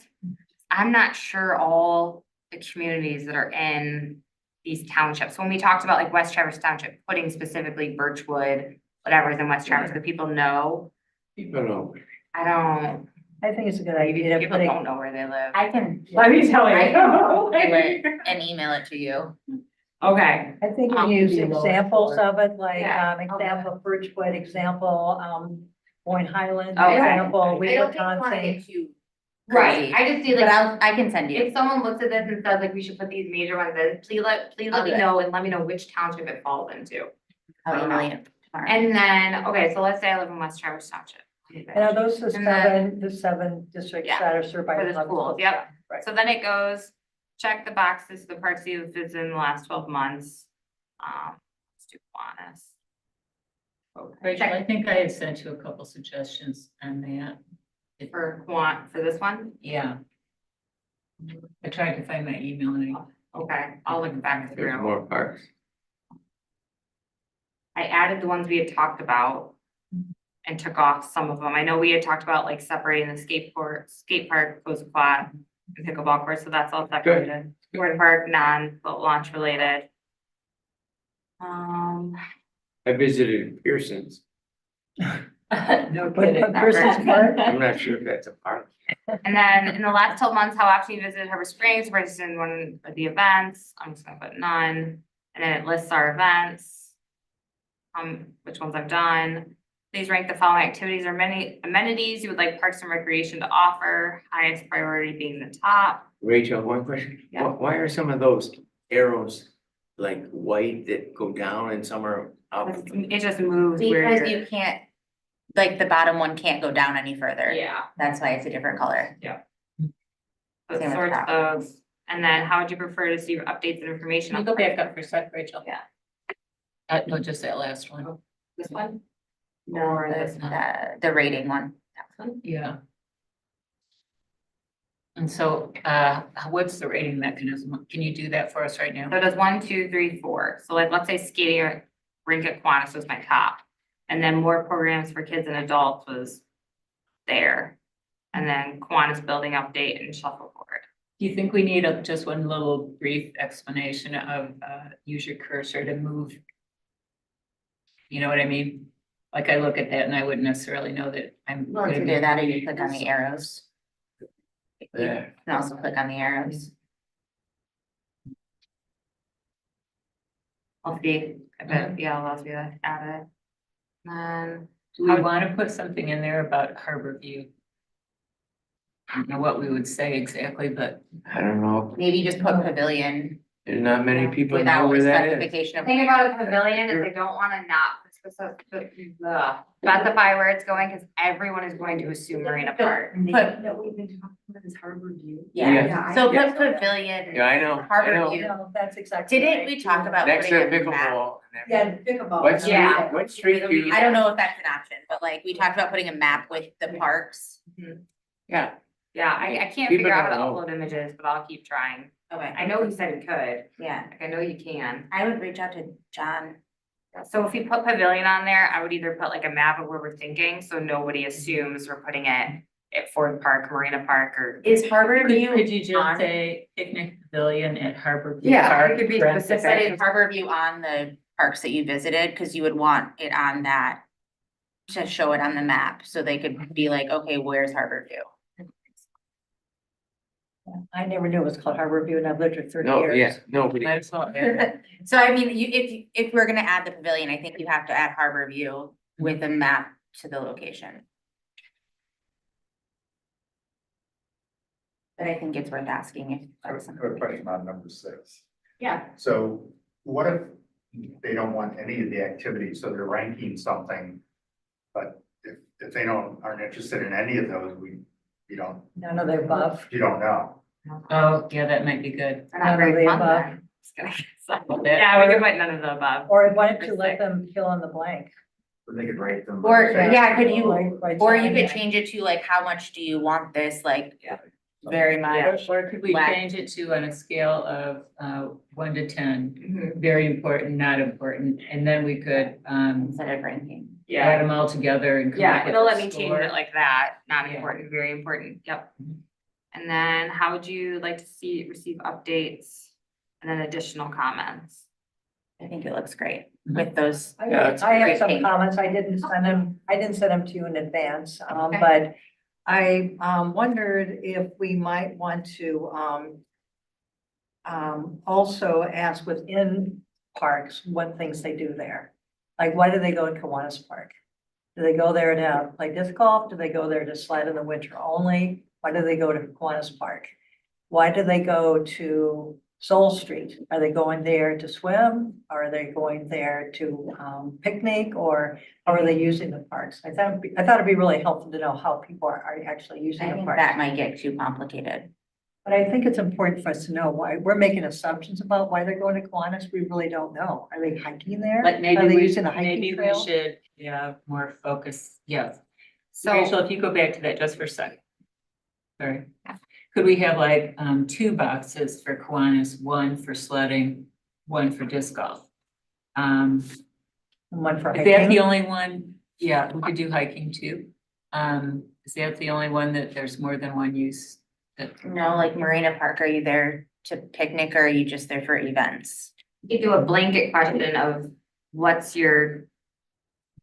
Speaker 3: I'm not sure all the communities that are in these townships. When we talked about like West Traverse Township, putting specifically Birchwood, whatever's in West Traverse, the people know.
Speaker 2: People know.
Speaker 3: I don't,
Speaker 9: I think it's a good
Speaker 3: maybe
Speaker 9: idea to
Speaker 3: people
Speaker 9: put
Speaker 3: don't know where they live.
Speaker 8: I can.
Speaker 3: Let me tell you.
Speaker 8: I can do it and email it to you.
Speaker 3: Okay,
Speaker 9: I think
Speaker 3: Um,
Speaker 9: we use examples of it, like,
Speaker 3: Yeah.
Speaker 9: example of Birchwood, example, Boyne Highland,
Speaker 3: Okay.
Speaker 9: example,
Speaker 8: I
Speaker 9: Wheeler
Speaker 8: don't think you wanna
Speaker 9: Consing.
Speaker 8: get too
Speaker 3: right,
Speaker 8: crazy.
Speaker 3: I just see
Speaker 8: But
Speaker 3: like,
Speaker 8: I can send you.
Speaker 3: if someone looks at this and says like, we should put these major ones in, please let
Speaker 8: I'll
Speaker 3: me
Speaker 8: do it.
Speaker 3: know and let me know which township it falls into.
Speaker 8: I'll email you tomorrow.
Speaker 3: And then, okay, so let's say I live in West Traverse Township.
Speaker 9: And are those the
Speaker 3: And then-
Speaker 9: seven districts
Speaker 3: Yeah,
Speaker 9: that are served by?
Speaker 3: for the
Speaker 9: 11
Speaker 3: schools, yep.
Speaker 9: Right.
Speaker 3: So then it goes, check the boxes, the parks you've visited in the last 12 months. Let's do Kiwanis. Okay,
Speaker 4: Rachel, I
Speaker 3: check
Speaker 4: think I had sent you a couple suggestions on that.
Speaker 3: for this one,
Speaker 4: Yeah. I tried to find my email and
Speaker 3: okay, I'll look back
Speaker 2: There's
Speaker 3: through.
Speaker 2: more parks.
Speaker 3: I added the ones we had talked about. And took off some of them. I know we had talked about like separating the skate park, goes quad, and pickleball course, so that's all separated. Gordon Park, non-boat launch related.
Speaker 2: I visited Pearson's.
Speaker 4: no
Speaker 9: But
Speaker 4: kidding.
Speaker 9: Christmas park,
Speaker 2: I'm not sure if that's a park.
Speaker 3: And then in the last 12 months, how often you visited Harbor Springs, participated in one of the events, I'm just gonna put none. And then it lists our events. Which ones I've done. Please rank the following activities or many amenities you would like Parks and Recreation to offer, highest priority being the top.
Speaker 2: Rachel, one question.
Speaker 3: Yeah.
Speaker 2: Why are some of those arrows like white that go down and some are up?
Speaker 3: It just moves where
Speaker 8: Because
Speaker 3: you're.
Speaker 8: you can't, like, the bottom one can't go down any further.
Speaker 3: Yeah.
Speaker 8: That's why it's a different color.
Speaker 3: So
Speaker 8: Same
Speaker 3: it
Speaker 8: with
Speaker 3: sorts
Speaker 8: that.
Speaker 3: those, and then how would you prefer to see updates and information?
Speaker 4: Can you
Speaker 3: on
Speaker 4: go back up for a sec, Rachel?
Speaker 3: Yeah.
Speaker 4: No, just that last one.
Speaker 3: This one?
Speaker 8: No,
Speaker 3: Or this one?
Speaker 8: the rating one.
Speaker 4: Yeah. And so, what's the rating mechanism? Can you do that for us right now?
Speaker 3: So it does 1, 2, 3, 4. So like, let's say skating rink at Kiwanis was my top. And then more programs for kids and adults was there. And then Kiwanis building update and shuffleboard.
Speaker 4: Do you think we need just one little brief explanation of, use your cursor to move? You know what I mean? Like I look at that and I wouldn't necessarily know that I'm.
Speaker 8: Well, it's either that or you click on the arrows. You
Speaker 2: Yeah.
Speaker 8: can also click on the arrows.
Speaker 3: I'll see, I bet, yeah, allows me to add it. And
Speaker 4: Do we want to put something in there about Harbor View? I don't know what we would say exactly, but
Speaker 2: I don't know.
Speaker 8: Maybe just put pavilion
Speaker 2: There's not many people know
Speaker 8: without
Speaker 2: where that is.
Speaker 8: specification
Speaker 3: the
Speaker 8: of.
Speaker 3: thing about a pavilion is they don't wanna not specify where it's going, cause everyone is going to assume Marina Park.
Speaker 8: Put-
Speaker 11: That we've been talking about is Harbor View.
Speaker 8: Yeah, so
Speaker 2: Yeah.
Speaker 8: put pavilion.
Speaker 2: Yeah, I know. I
Speaker 8: Harbor
Speaker 2: know.
Speaker 8: View.
Speaker 9: no, that's exactly.
Speaker 8: Didn't
Speaker 9: right.
Speaker 8: we talk about
Speaker 2: Next to
Speaker 8: putting a map?
Speaker 2: pickleball. and everything.
Speaker 11: Yeah, pickleball.
Speaker 2: What street,
Speaker 3: Yeah.
Speaker 2: what street do you?
Speaker 8: I don't know if that's an option, but like, we talked about putting a map with the parks.
Speaker 2: Yeah,
Speaker 3: Yeah, I can't
Speaker 2: People
Speaker 3: figure out how to
Speaker 2: don't know.
Speaker 3: upload images, but I'll keep trying.
Speaker 8: Okay.
Speaker 3: I know he said he could,
Speaker 8: Yeah,
Speaker 3: like I know you can.
Speaker 8: I would reach out to John.
Speaker 3: So if you put pavilion on there, I would either put like a map of where we're thinking, so nobody assumes we're putting it at Ford Park, Marina Park, or.
Speaker 8: Is Harbor View
Speaker 4: Could you just
Speaker 8: on?
Speaker 4: say picnic pavilion at Harbor View
Speaker 3: Yeah,
Speaker 4: Park?
Speaker 3: it could be
Speaker 4: parentheses?
Speaker 8: But
Speaker 3: specific.
Speaker 8: is Harbor View on the parks that you visited? Cause you would want it on that. To show it on the map, so they could be like, okay, where's Harbor View?
Speaker 9: I never knew it was called Harbor View and I've lived here 30
Speaker 2: No,
Speaker 9: years.
Speaker 2: yeah, nobody.
Speaker 4: Might as well add it.
Speaker 8: So I mean, if we're gonna add the pavilion, I think you have to add Harbor View with a map to the location. But I think it's worth asking if.
Speaker 12: I have a question on number 6.
Speaker 3: Yeah.
Speaker 12: So what if they don't want any of the activities, so they're ranking something? But if they aren't interested in any of those, you don't
Speaker 9: None of the above.
Speaker 12: know.
Speaker 4: Oh, yeah, that might be good.
Speaker 3: They're
Speaker 9: None
Speaker 3: not
Speaker 9: of
Speaker 3: very
Speaker 9: the
Speaker 3: fun
Speaker 9: above.
Speaker 3: then. Just kidding.
Speaker 4: Well, that-
Speaker 3: Yeah, we could put none of the above.
Speaker 9: Or why don't you
Speaker 3: Or
Speaker 9: let
Speaker 3: six.
Speaker 9: them fill in the blank?
Speaker 12: But they could rate them.
Speaker 8: Or, yeah, could you,
Speaker 9: Like,
Speaker 8: or you
Speaker 9: right
Speaker 8: could
Speaker 9: down.
Speaker 8: change it to like, how much do you want this, like, very much?
Speaker 4: Or could we
Speaker 8: Black.
Speaker 4: change it to on a scale of 1 to 10,
Speaker 3: Mhm.
Speaker 4: very important, not important, and then we could
Speaker 8: Instead of ranking.
Speaker 4: add them all together and. come
Speaker 3: Yeah,
Speaker 4: up with
Speaker 3: it'll
Speaker 4: a
Speaker 3: let me change
Speaker 4: score.
Speaker 3: it like that, not
Speaker 4: Yeah.
Speaker 3: important, very important, yep.
Speaker 4: Mhm.
Speaker 3: And then how would you like to receive updates and then additional comments?
Speaker 8: I think it looks great
Speaker 4: Mhm.
Speaker 8: with those.
Speaker 9: I
Speaker 2: Yeah, it's
Speaker 9: I have
Speaker 8: great
Speaker 9: some
Speaker 8: pink.
Speaker 9: comments. I didn't send them to you in advance,
Speaker 3: Okay.
Speaker 9: but I wondered if we might want to also ask within parks what things they do there. Like, why do they go to Kiwanis Park? Do they go there to play disc golf? Do they go there to sled in the winter only? Why do they go to Kiwanis Park? Why do they go to Soul Street? Are they going there to swim? Are they going there to picnic, or how are they using the parks? I thought it'd be really helpful to know how people are actually using
Speaker 8: I
Speaker 9: the
Speaker 8: think
Speaker 9: parks.
Speaker 8: that might get too complicated.
Speaker 9: But I think it's important for us to know why. We're making assumptions about why they're going to Kiwanis. We really don't know. Are they hiking there?
Speaker 4: Like
Speaker 9: Are
Speaker 4: maybe
Speaker 9: they
Speaker 4: we,
Speaker 9: using the hiking
Speaker 4: maybe we
Speaker 9: trail?
Speaker 4: should, yeah, more focus, yes.
Speaker 3: So,
Speaker 4: Rachel, if you go back to that just for a second. Sorry. Could we have like 2 boxes for Kiwanis, 1 for sledding, 1 for disc golf?
Speaker 9: And one for
Speaker 4: Is that the
Speaker 9: hiking?
Speaker 4: only one? Yeah, we could do hiking too. Is that the only one that there's more than one use? That,
Speaker 8: No, like Marina Park, are you there to picnic or are you just there for events?
Speaker 3: you could do a blanket question of what's your.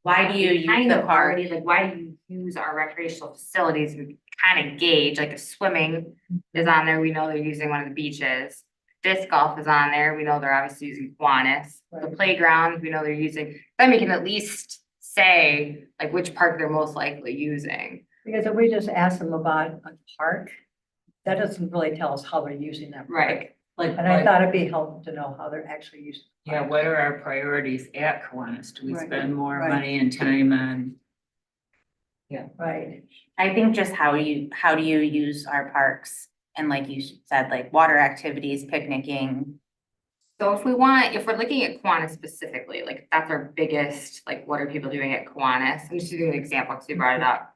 Speaker 8: Why do you use
Speaker 3: Kind
Speaker 8: the
Speaker 3: of
Speaker 8: park?
Speaker 3: already, like, why do you use our recreational facilities? We kind of gauge, like if swimming is on there, we know they're using one of the beaches. Disc golf is on there, we know they're obviously using Kiwanis. The
Speaker 9: Right.
Speaker 3: playground, we know they're using, then we can at least say like which park they're most likely using.
Speaker 9: Because if we just ask them about a park, that doesn't really tell us how they're using that. park.
Speaker 3: Right.
Speaker 4: like,
Speaker 9: And I
Speaker 4: like,
Speaker 9: thought it'd be helpful to know how they're actually using. the
Speaker 4: yeah,
Speaker 9: park.
Speaker 4: what are our priorities at Kiwanis? Do we
Speaker 9: Right,
Speaker 4: spend more
Speaker 9: right.
Speaker 4: money and time on?
Speaker 9: Right.
Speaker 8: I think just how do you use our parks? And like you said, like water activities, picnicking.
Speaker 3: So if we're looking at Kiwanis specifically, like that's our biggest, like what are people doing at Kiwanis? I'm just using an example because you brought it up.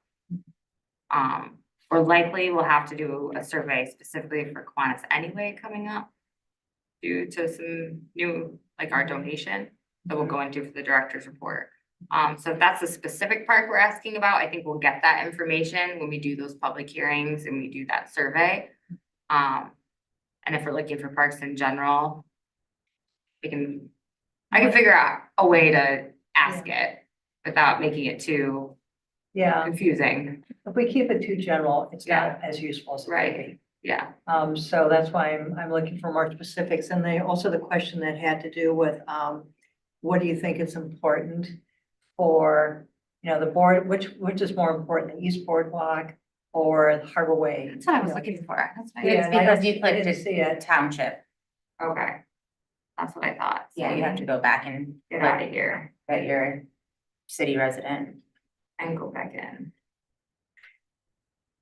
Speaker 3: Or likely we'll have to do a survey specifically for Kiwanis anyway coming up. Due to some new, like our donation that we'll go into for the director's report. So if that's a specific park we're asking about, I think we'll get that information when we do those public hearings and we do that survey. And if we're looking for parks in general, I can figure out a way to ask it without making it too
Speaker 9: Yeah,
Speaker 3: confusing.
Speaker 9: if we keep it too general, it's not as useful as it could
Speaker 3: Right.
Speaker 9: be.
Speaker 3: Yeah,
Speaker 9: So that's why I'm looking for more specifics. And then also the question that had to do with, what do you think is important for, the board, which is more important, the East Boardwalk or the Harbor Way?
Speaker 3: that's what I was
Speaker 9: You know?
Speaker 3: looking for. That's what
Speaker 9: Yeah,
Speaker 8: It's
Speaker 9: and I
Speaker 8: because
Speaker 9: don't-
Speaker 8: you
Speaker 9: I
Speaker 8: clicked
Speaker 9: didn't
Speaker 8: it
Speaker 9: see it.
Speaker 8: township.
Speaker 3: Okay. That's what I thought. So
Speaker 8: Yeah, you have to go back and
Speaker 3: Get
Speaker 8: look
Speaker 3: out of here
Speaker 8: at your city resident.
Speaker 3: and go back in.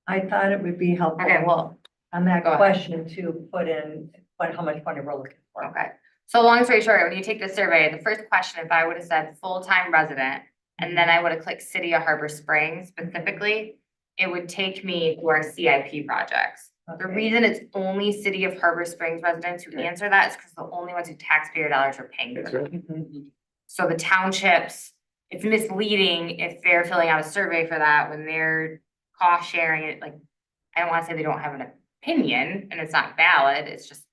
Speaker 9: I thought it would be helpful.
Speaker 3: Okay, well,
Speaker 9: On that
Speaker 3: Go ahead.
Speaker 9: question to put in, how much money we're looking for.
Speaker 3: okay. So long story short, when you take the survey, the first question, if I would have said full-time resident, and then I would have clicked City of Harbor Springs specifically, it would take me to our CIP projects. The
Speaker 9: Okay.
Speaker 3: reason it's only City of Harbor Springs residents who answer that is because the only ones who taxpayer dollars are paying for
Speaker 2: That's
Speaker 3: them.
Speaker 2: right.
Speaker 9: Mhm.
Speaker 3: So the townships, it's misleading if they're filling out a survey for that when they're cost sharing, it like, I don't wanna say they don't have an opinion and it's not valid, it's just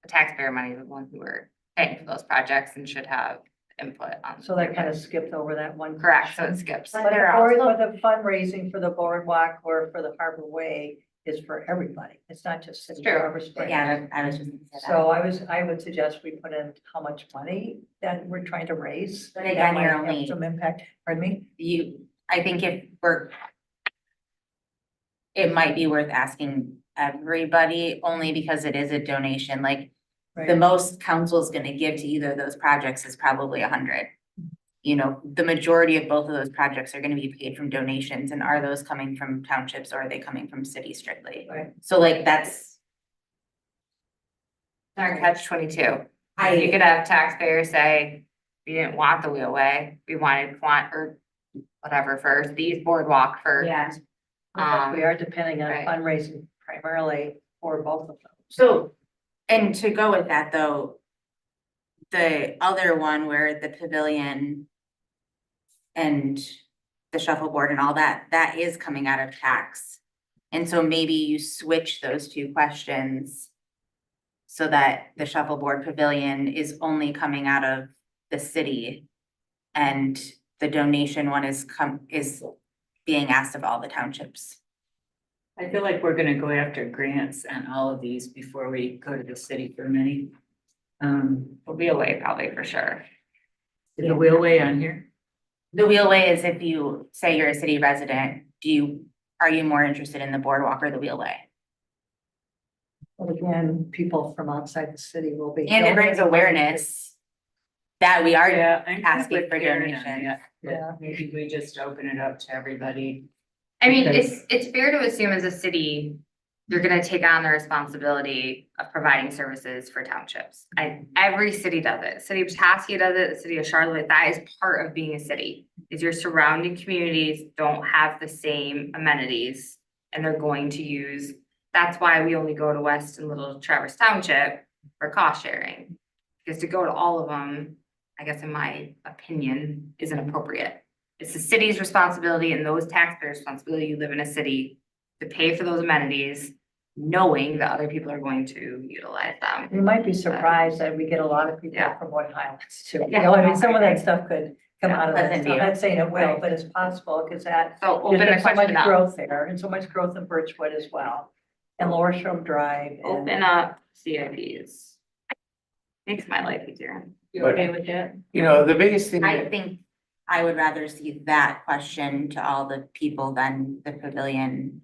Speaker 3: the taxpayer money is the one who are paying for those projects and should have input on.
Speaker 9: So that kind of skipped over that one.
Speaker 3: Correct, so it
Speaker 9: question.
Speaker 3: skips.
Speaker 9: But
Speaker 8: they're
Speaker 9: the fundraising for the boardwalk or for the Harbor Way is for everybody. It's not just City of
Speaker 3: True.
Speaker 9: Harbor Springs.
Speaker 8: Yeah, I was just gonna say that.
Speaker 9: So I would suggest we put in how much money that we're trying to raise.
Speaker 8: But again,
Speaker 9: That might
Speaker 8: you're
Speaker 9: have
Speaker 8: only-
Speaker 9: Some impact, pardon me?
Speaker 8: I think if we're. It might be worth asking everybody, only because it is a donation, like, the
Speaker 9: Right.
Speaker 8: most council's gonna give to either of those projects is probably 100. You know, the majority of both of those projects are gonna be paid from donations, and are those coming from townships or are they coming from cities strictly?
Speaker 9: Right.
Speaker 8: So like, that's,
Speaker 3: Our catch 22. You
Speaker 8: I,
Speaker 3: could have taxpayers say, we didn't want the wheelway, we wanted or whatever first, these boardwalk first.
Speaker 8: yeah,
Speaker 9: Because we are depending on
Speaker 3: right.
Speaker 9: fundraising primarily for both of them.
Speaker 8: so, and to go with that though. The other one where the pavilion. And the shuffleboard and all that, that is coming out of tax. And so maybe you switch those two questions. So that the shuffleboard pavilion is only coming out of the city. And the donation one is being asked of all the townships.
Speaker 4: I feel like we're gonna go after grants on all of these before we go to the city for many.
Speaker 3: Will be away probably for sure.
Speaker 4: Is the wheelway on here?
Speaker 8: The wheelway is if you say you're a city resident, are you more interested in the boardwalk or the wheelway?
Speaker 9: But again, people from outside the city will be.
Speaker 8: And it brings awareness that we are
Speaker 4: Yeah. I'm kind of
Speaker 8: asking
Speaker 4: with
Speaker 8: for
Speaker 4: Karen on
Speaker 8: donations.
Speaker 4: that, that
Speaker 9: Yeah.
Speaker 4: Maybe we just open it up to everybody.
Speaker 3: I mean,
Speaker 4: Because-
Speaker 3: it's fair to assume as a city, you're gonna take on the responsibility of providing services for townships. Every city does it. City of Petoskey does it, the city of Charlotte, that is part of being a city. Is your surrounding communities don't have the same amenities and they're going to use, that's why we only go to West and Little Traverse Township for cost sharing. Because to go to all of them, I guess in my opinion, isn't appropriate. It's the city's responsibility and those taxpayers' responsibility, you live in a city, to pay for those amenities, knowing that other people are going to utilize them.
Speaker 9: You might be surprised that we get a lot of people
Speaker 3: Yeah.
Speaker 9: from White Highlands too. You
Speaker 3: Yeah.
Speaker 9: know, I mean, some of that stuff could come
Speaker 3: Yeah,
Speaker 9: out of that.
Speaker 8: Pleasant
Speaker 9: I'm
Speaker 8: View.
Speaker 9: not saying it will,
Speaker 3: Right.
Speaker 9: but it's possible because that.
Speaker 3: So open
Speaker 9: There's
Speaker 3: the
Speaker 9: been so much
Speaker 3: question up,
Speaker 9: growth there and so much growth in Birchwood as well. And Lower Shore Drive. and-
Speaker 3: open up CIPs. Makes my life easier.
Speaker 4: You
Speaker 2: But-
Speaker 4: okay with that?
Speaker 2: You know, the biggest thing
Speaker 8: I
Speaker 2: that,
Speaker 8: think I would rather see that question to all the people than the pavilion.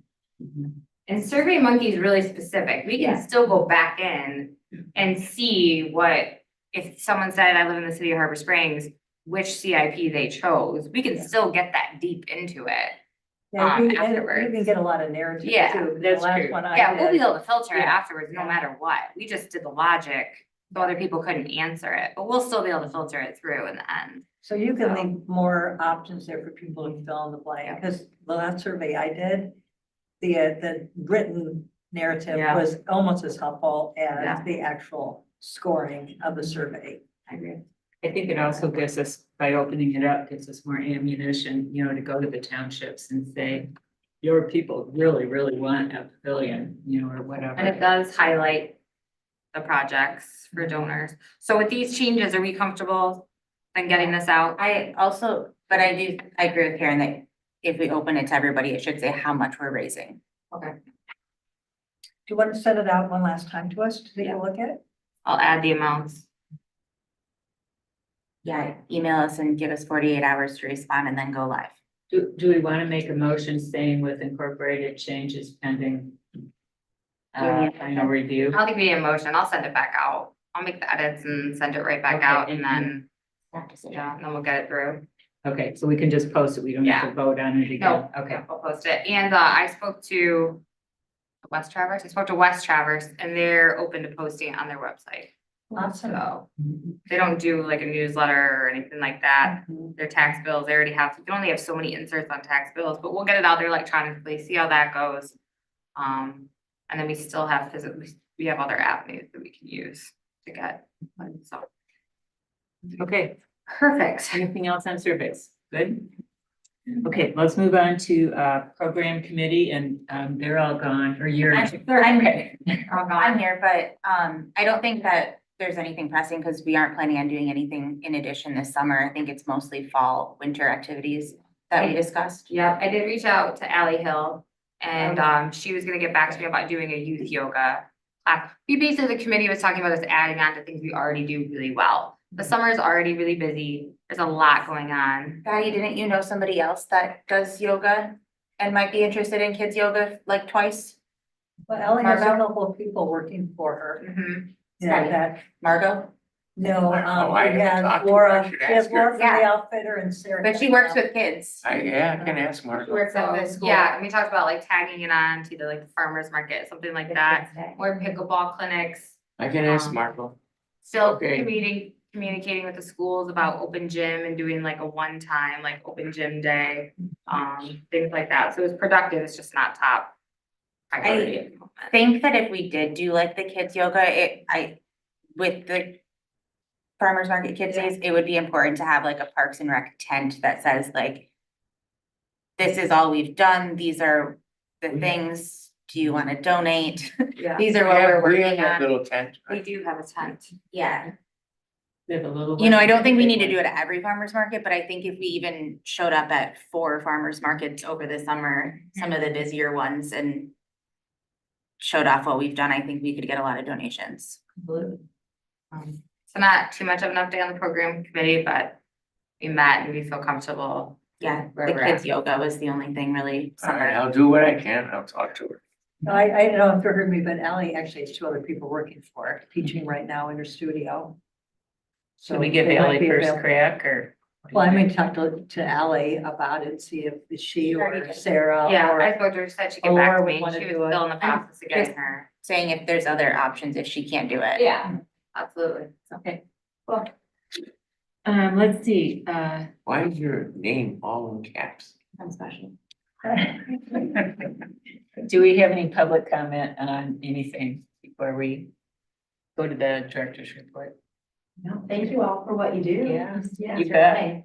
Speaker 3: And Survey Monkey is really specific. We can still go back in and see what, if someone said, I live in the city of Harbor Springs, which CIP they chose. We can still get that deep into it.
Speaker 9: Yeah, you can
Speaker 3: afterwards.
Speaker 9: get a lot of narrative
Speaker 3: Yeah,
Speaker 9: too. The
Speaker 4: that's
Speaker 9: last
Speaker 4: true.
Speaker 9: one I
Speaker 3: Yeah, we'll be
Speaker 9: did-
Speaker 3: able to filter it
Speaker 9: Yeah.
Speaker 3: afterwards, no matter what. We just did the logic, so other people couldn't answer it, but we'll still be able to filter it through in the end.
Speaker 9: So you can leave more options there for people to fill in the blank, because the last survey I did, the written narrative
Speaker 3: Yeah.
Speaker 9: was almost as helpful
Speaker 3: Yeah.
Speaker 9: as the actual scoring of the survey.
Speaker 3: I agree.
Speaker 4: I think it also gives us, by opening it up, gives us more ammunition, you know, to go to the townships and say, your people really, really want a pavilion, you know, or whatever.
Speaker 3: And it does highlight the projects for donors. So with these changes, are we comfortable in getting this out?
Speaker 8: I agree with Karen that if we open it to everybody, it should say how much we're raising.
Speaker 3: Okay.
Speaker 9: Do you want to send it out one last time to us to take a look at it?
Speaker 3: I'll add the amounts.
Speaker 8: Yeah, email us and give us 48 hours to respond and then go live.
Speaker 4: Do we want to make a motion saying with incorporated changes pending final review?
Speaker 3: I don't think we need a motion. I'll send it back out. I'll make the edits and send it right back
Speaker 4: Okay,
Speaker 3: out
Speaker 4: and
Speaker 3: and then, yeah, and then we'll get it through.
Speaker 4: Okay, so we can just post it, we don't have to vote on it again,
Speaker 3: No,
Speaker 4: okay.
Speaker 3: I'll post it. And I spoke to West Traverse. I spoke to West Traverse and they're open to posting it on their website.
Speaker 9: Awesome.
Speaker 3: So they don't do like a newsletter or anything like that.
Speaker 9: Mhm.
Speaker 3: Their tax bills, they already have, you can only have so many inserts on tax bills, but we'll get it out there electronically, see how that goes. And then we still have, we have other avenues that we can use to get, so.
Speaker 4: Okay,
Speaker 3: Perfect.
Speaker 4: anything else on surveys? Good? Okay, let's move on to program committee and they're all gone or you're.
Speaker 8: I'm
Speaker 4: Okay.
Speaker 8: I'm here, but I don't think that there's anything pressing because we aren't planning on doing anything in addition this summer. I think it's mostly fall, winter activities that we discussed.
Speaker 3: Yep, I did reach out to Ally Hill and she was gonna get back to me about doing a youth yoga class. We basically, the committee was talking about us adding on to things we already do really well. The summer is already really busy. There's a lot going on.
Speaker 8: Patty, didn't you know somebody else that does yoga and might be interested in kids yoga like twice?
Speaker 9: Well, Ellie has a
Speaker 8: Margo?
Speaker 9: couple of people working for her.
Speaker 3: Mhm.
Speaker 9: Yeah, that,
Speaker 8: Margot?
Speaker 9: no,
Speaker 2: Oh, I
Speaker 9: we
Speaker 2: haven't
Speaker 9: have
Speaker 2: talked to her. I
Speaker 9: Laura,
Speaker 2: should
Speaker 9: she has
Speaker 2: ask her.
Speaker 9: Laura from the
Speaker 8: Yeah.
Speaker 9: outfitter and Sarah.
Speaker 8: But she works with kids.
Speaker 2: I can ask Mark.
Speaker 8: She works at the school.
Speaker 3: Yeah, and we talked about like tagging it on to the farmer's market, something like that, or pickleball clinics.
Speaker 2: I can ask Marco.
Speaker 3: Still
Speaker 2: Okay.
Speaker 3: communicating with the schools about open gym and doing like a one-time like open gym day, things like that. So it's productive, it's just not top priority at the moment.
Speaker 8: I think that if we did do like the kids yoga, with the farmers market kids days, it would be important to have like a Parks and Rec tent that says like, this is all we've done, these are the things, do you wanna donate?
Speaker 3: Yeah.
Speaker 8: These are what we're
Speaker 2: We have
Speaker 8: working
Speaker 2: that
Speaker 8: on.
Speaker 2: little tent.
Speaker 3: We do have a tent.
Speaker 8: Yeah,
Speaker 4: We have a little.
Speaker 8: you know, I
Speaker 4: one.
Speaker 8: don't think we need to do it at every farmer's market, but I think if we even showed up at 4 farmers markets over the summer, some of the busier ones and showed off what we've done, I think we could get a lot of donations.
Speaker 3: So not too much of an update on the program committee, but we met and we feel comfortable.
Speaker 8: Yeah,
Speaker 3: Where
Speaker 8: the
Speaker 3: we're
Speaker 8: kids
Speaker 3: at.
Speaker 8: yoga was the only thing really
Speaker 2: All right,
Speaker 8: summer.
Speaker 2: I'll do what I can. I'll talk to her.
Speaker 9: I don't know if you heard me, but Ellie actually has 2 other people working for her, teaching right now in her studio.
Speaker 4: Should we give
Speaker 9: they might
Speaker 4: Ally
Speaker 9: be
Speaker 4: first
Speaker 9: available.
Speaker 4: crack or?
Speaker 9: Well, I may talk to Ally about it, see if she
Speaker 8: already
Speaker 9: or
Speaker 8: did.
Speaker 9: Sarah
Speaker 3: Yeah,
Speaker 9: or.
Speaker 3: I spoke to her, said she'd get back
Speaker 9: Laura
Speaker 3: to
Speaker 9: would
Speaker 3: me.
Speaker 9: wanna
Speaker 3: She was
Speaker 9: do it.
Speaker 3: still in the process of getting her.
Speaker 8: Saying if there's other options if she can't do it.
Speaker 3: Yeah, absolutely.
Speaker 4: Okay. Cool. Let's see,
Speaker 2: Why is your name all in caps?
Speaker 8: I'm special.
Speaker 4: do we have any public comment on anything before we go to the director's report?
Speaker 11: No, thank you all for what you do.
Speaker 4: Yeah,
Speaker 11: Yeah.
Speaker 4: you bet.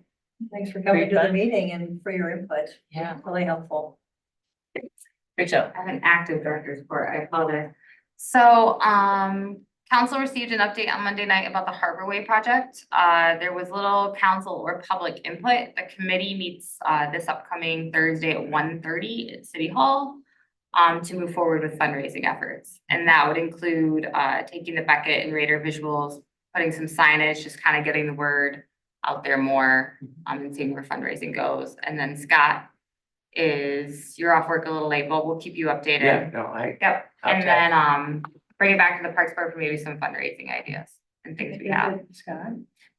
Speaker 9: Thanks for coming to the
Speaker 4: Great.
Speaker 9: meeting and for your input.
Speaker 4: Yeah.
Speaker 9: Really helpful.
Speaker 4: Rachel.
Speaker 3: I have an active director's report, I apologize. So, council received an update on Monday night about the Harbor Way project. There was little council or public input. The committee meets, this upcoming Thursday at 1:30 at City Hall, to move forward with fundraising efforts. And that would include, taking the Beckett and Raider visuals, putting some signage, just kind of getting the word out there more, and seeing where fundraising goes. And then Scott you're off work a little late, but we'll keep you updated.
Speaker 2: Yeah, no,
Speaker 3: Yep,
Speaker 2: I'll
Speaker 3: and then, bring it back to the Parks Board for maybe some fundraising ideas and things we have.
Speaker 9: Scott,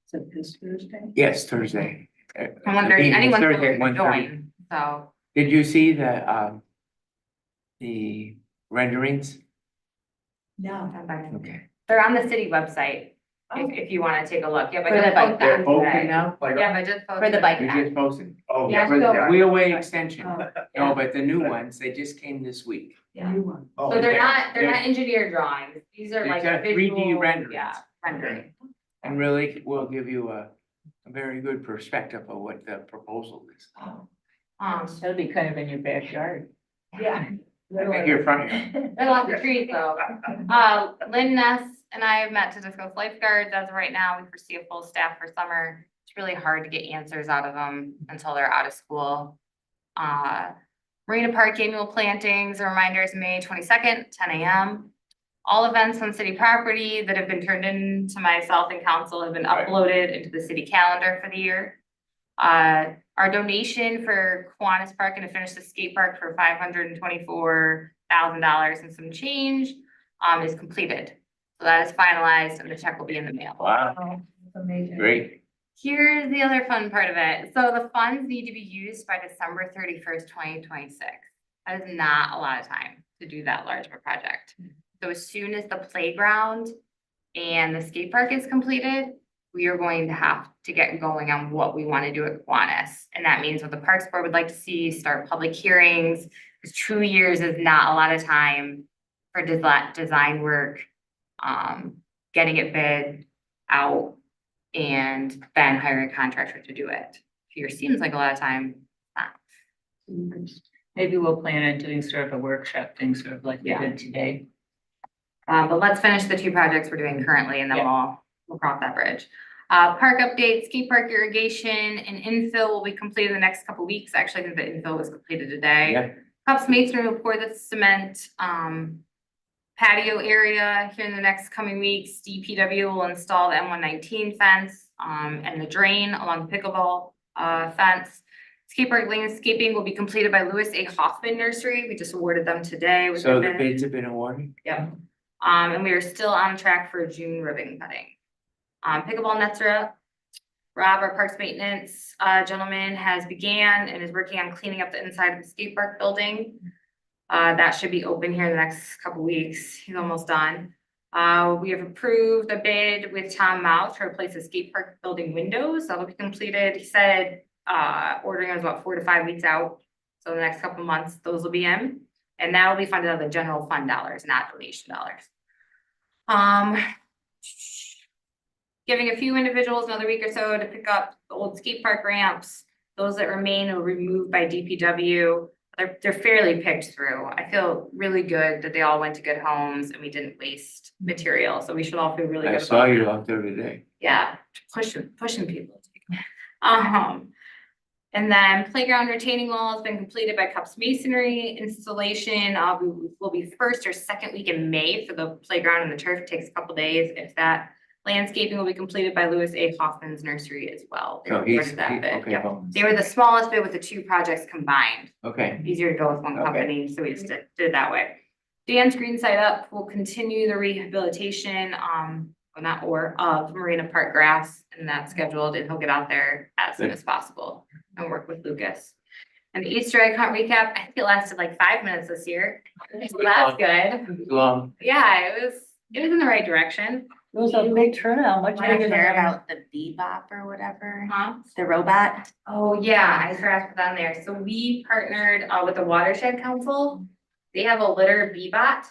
Speaker 9: is it this Thursday?
Speaker 2: yes, Thursday.
Speaker 3: And 1:30, anyone's
Speaker 2: Thursday,
Speaker 3: welcome to
Speaker 2: 1:30.
Speaker 3: join, so.
Speaker 2: Did you see the renderings?
Speaker 11: No.
Speaker 2: Okay.
Speaker 3: They're on the city website, if you wanna take a look. Yeah, but
Speaker 8: For the
Speaker 3: just
Speaker 8: bike
Speaker 3: post
Speaker 2: They're
Speaker 3: that
Speaker 2: posted
Speaker 3: today.
Speaker 2: now?
Speaker 3: Yeah, but just post
Speaker 8: For the
Speaker 3: it.
Speaker 8: bike
Speaker 2: You
Speaker 8: path.
Speaker 2: just posted?
Speaker 12: Oh,
Speaker 3: Yeah,
Speaker 12: for
Speaker 3: so-
Speaker 12: the-
Speaker 2: Wheelway extension.
Speaker 11: Oh,
Speaker 2: No, but the new ones, they just came this week.
Speaker 3: Yeah.
Speaker 12: Oh,
Speaker 3: So they're
Speaker 2: okay.
Speaker 3: not engineered drawings, these are
Speaker 2: These
Speaker 3: like
Speaker 2: are 3D
Speaker 3: visual,
Speaker 2: renderings.
Speaker 3: yeah, rendering.
Speaker 2: And really will give you a very good perspective of what the proposal is.
Speaker 4: That'll be kind of in your backyard.
Speaker 11: Yeah.
Speaker 2: Right here in front of you.
Speaker 3: There's lots of trees though. Lynn Ness and I have met to discuss lifeguards. As of right now, we foresee a full staff for summer. It's really hard to get answers out of them until they're out of school. Marina Park annual plantings, a reminder is May 22nd, 10 a.m. All events on city property that have been turned in to myself and council have been
Speaker 2: Right.
Speaker 3: uploaded into the city calendar for the year. Our donation for Kiwanis Park and to finish the skate park for $524,000 and some change is completed. So that is finalized and the check will be in the mail.
Speaker 2: Wow,
Speaker 9: Oh, that's amazing.
Speaker 2: great.
Speaker 3: Here's the other fun part of it. So the funds need to be used by December 31st, 2026. That is not a lot of time to do that large of a project. So as soon as the playground and the skate park is completed, we are going to have to get going on what we want to do at Kiwanis. And that means what the Parks Board would like to see, start public hearings, because 2 years is not a lot of time for design work, getting it bid out, and then hire a contractor to do it. 2 years seems like a lot of time, not.
Speaker 4: Maybe we'll plan on doing sort of a workshop thing, sort of like we
Speaker 3: Yeah.
Speaker 4: did today.
Speaker 3: But let's finish the two projects we're doing currently and then we'll cross that bridge. Park updates, skate park irrigation and infill will be completed in the next couple weeks. Actually, I think the infill was completed today.
Speaker 2: Yeah.
Speaker 3: Cups Masonry will pour the cement, patio area here in the next coming weeks. DPW will install the M119 fence, and the drain along the pickleball, fence. Skate park landscaping will be completed by Lewis A. Hoffman Nursery. We just awarded them today. with
Speaker 2: So the
Speaker 3: ribbon.
Speaker 2: bids have been awarded?
Speaker 3: Yep. And we are still on track for June ribbon cutting. Pickleball nets are up. Rob, our parks maintenance gentleman, has began and is working on cleaning up the inside of the skate park building. That should be open here in the next couple weeks. He's almost done. We have approved a bid with Tom Mouth to replace the skate park building windows. That'll be completed. He said ordering is about 4 to 5 weeks out. So the next couple months, those will be in. And that will be funded out of the general fund dollars, not donation dollars. Giving a few individuals another week or so to pick up the old skate park ramps. Those that remain are removed by DPW. They're fairly picked through. I feel really good that they all went to good homes and we didn't waste material. So we should all feel really
Speaker 2: I
Speaker 3: good
Speaker 2: saw
Speaker 3: about
Speaker 2: you
Speaker 3: that.
Speaker 2: out there today.
Speaker 3: Yeah, pushing people. And then playground retaining wall has been completed by Cups Masonry. Installation will be first or second week in May for the playground and the turf. It takes a couple days if that. Landscaping will be completed by Lewis A. Hoffman's Nursery as well. They
Speaker 2: So
Speaker 3: awarded that bid.
Speaker 2: okay,
Speaker 3: Yep.
Speaker 2: well,
Speaker 3: They were the smallest bid with the two projects combined.
Speaker 2: okay,
Speaker 3: Easier to go with one
Speaker 2: Okay.
Speaker 3: company, so we just did it that way. Dan's Green Side Up will continue the rehabilitation, of Marina Park grass, and that's scheduled, and he'll get out there as soon as possible and work with Lucas. And the Easter egg hunt recap, I think it lasted like 5 minutes this year. So that's good.
Speaker 2: long,
Speaker 3: Yeah, it was in the right direction.
Speaker 9: It was a big turnout, much
Speaker 8: Want to
Speaker 9: bigger
Speaker 8: hear
Speaker 9: than I.
Speaker 8: about the bebop or whatever,
Speaker 3: Huh?
Speaker 8: the robot?
Speaker 3: Oh, yeah, I forgot to put on there. So we partnered with the Watershed Council. They have a litter bee-bot.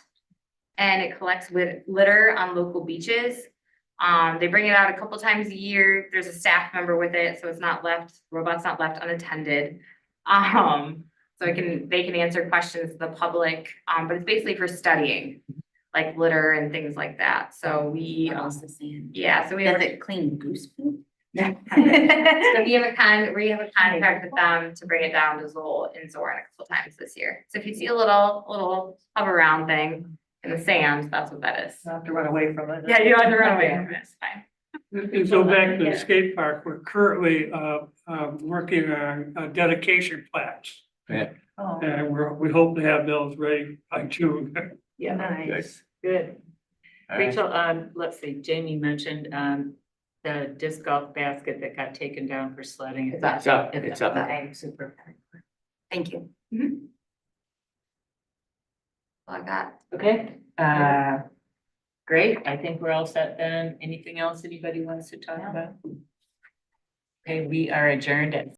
Speaker 3: And it collects with litter on local beaches. They bring it out a couple times a year. There's a staff member with it, so it's not left, robot's not left unattended. So they can answer questions to the public, but it's basically for studying, like litter and things like that. So we,
Speaker 8: What else is in?
Speaker 3: yeah, so we
Speaker 8: Does
Speaker 3: have.
Speaker 8: it clean goose poop?
Speaker 3: So we have a contract with them to bring it down to Zoll and Zorin a couple times this year. So if you see a little hover around thing in the sand, that's what that is.
Speaker 9: Not have to run away from it.
Speaker 3: Yeah, you don't have to run away from it, it's fine.
Speaker 5: And so back to the skate park, we're currently working on dedication plaques.
Speaker 9: Oh,
Speaker 5: And we hope to have those ready by June.
Speaker 4: Yeah,
Speaker 9: nice.
Speaker 4: good.
Speaker 2: all right,
Speaker 4: Rachel, let's see, Jamie mentioned, the disc golf basket that got taken down for sledding.
Speaker 3: It's up.
Speaker 2: it's up.
Speaker 4: Okay, super.
Speaker 8: Thank you.
Speaker 3: All I got.
Speaker 4: Okay, great. I think we're all set then. Anything else anybody wants to talk about? Okay, we are adjourned at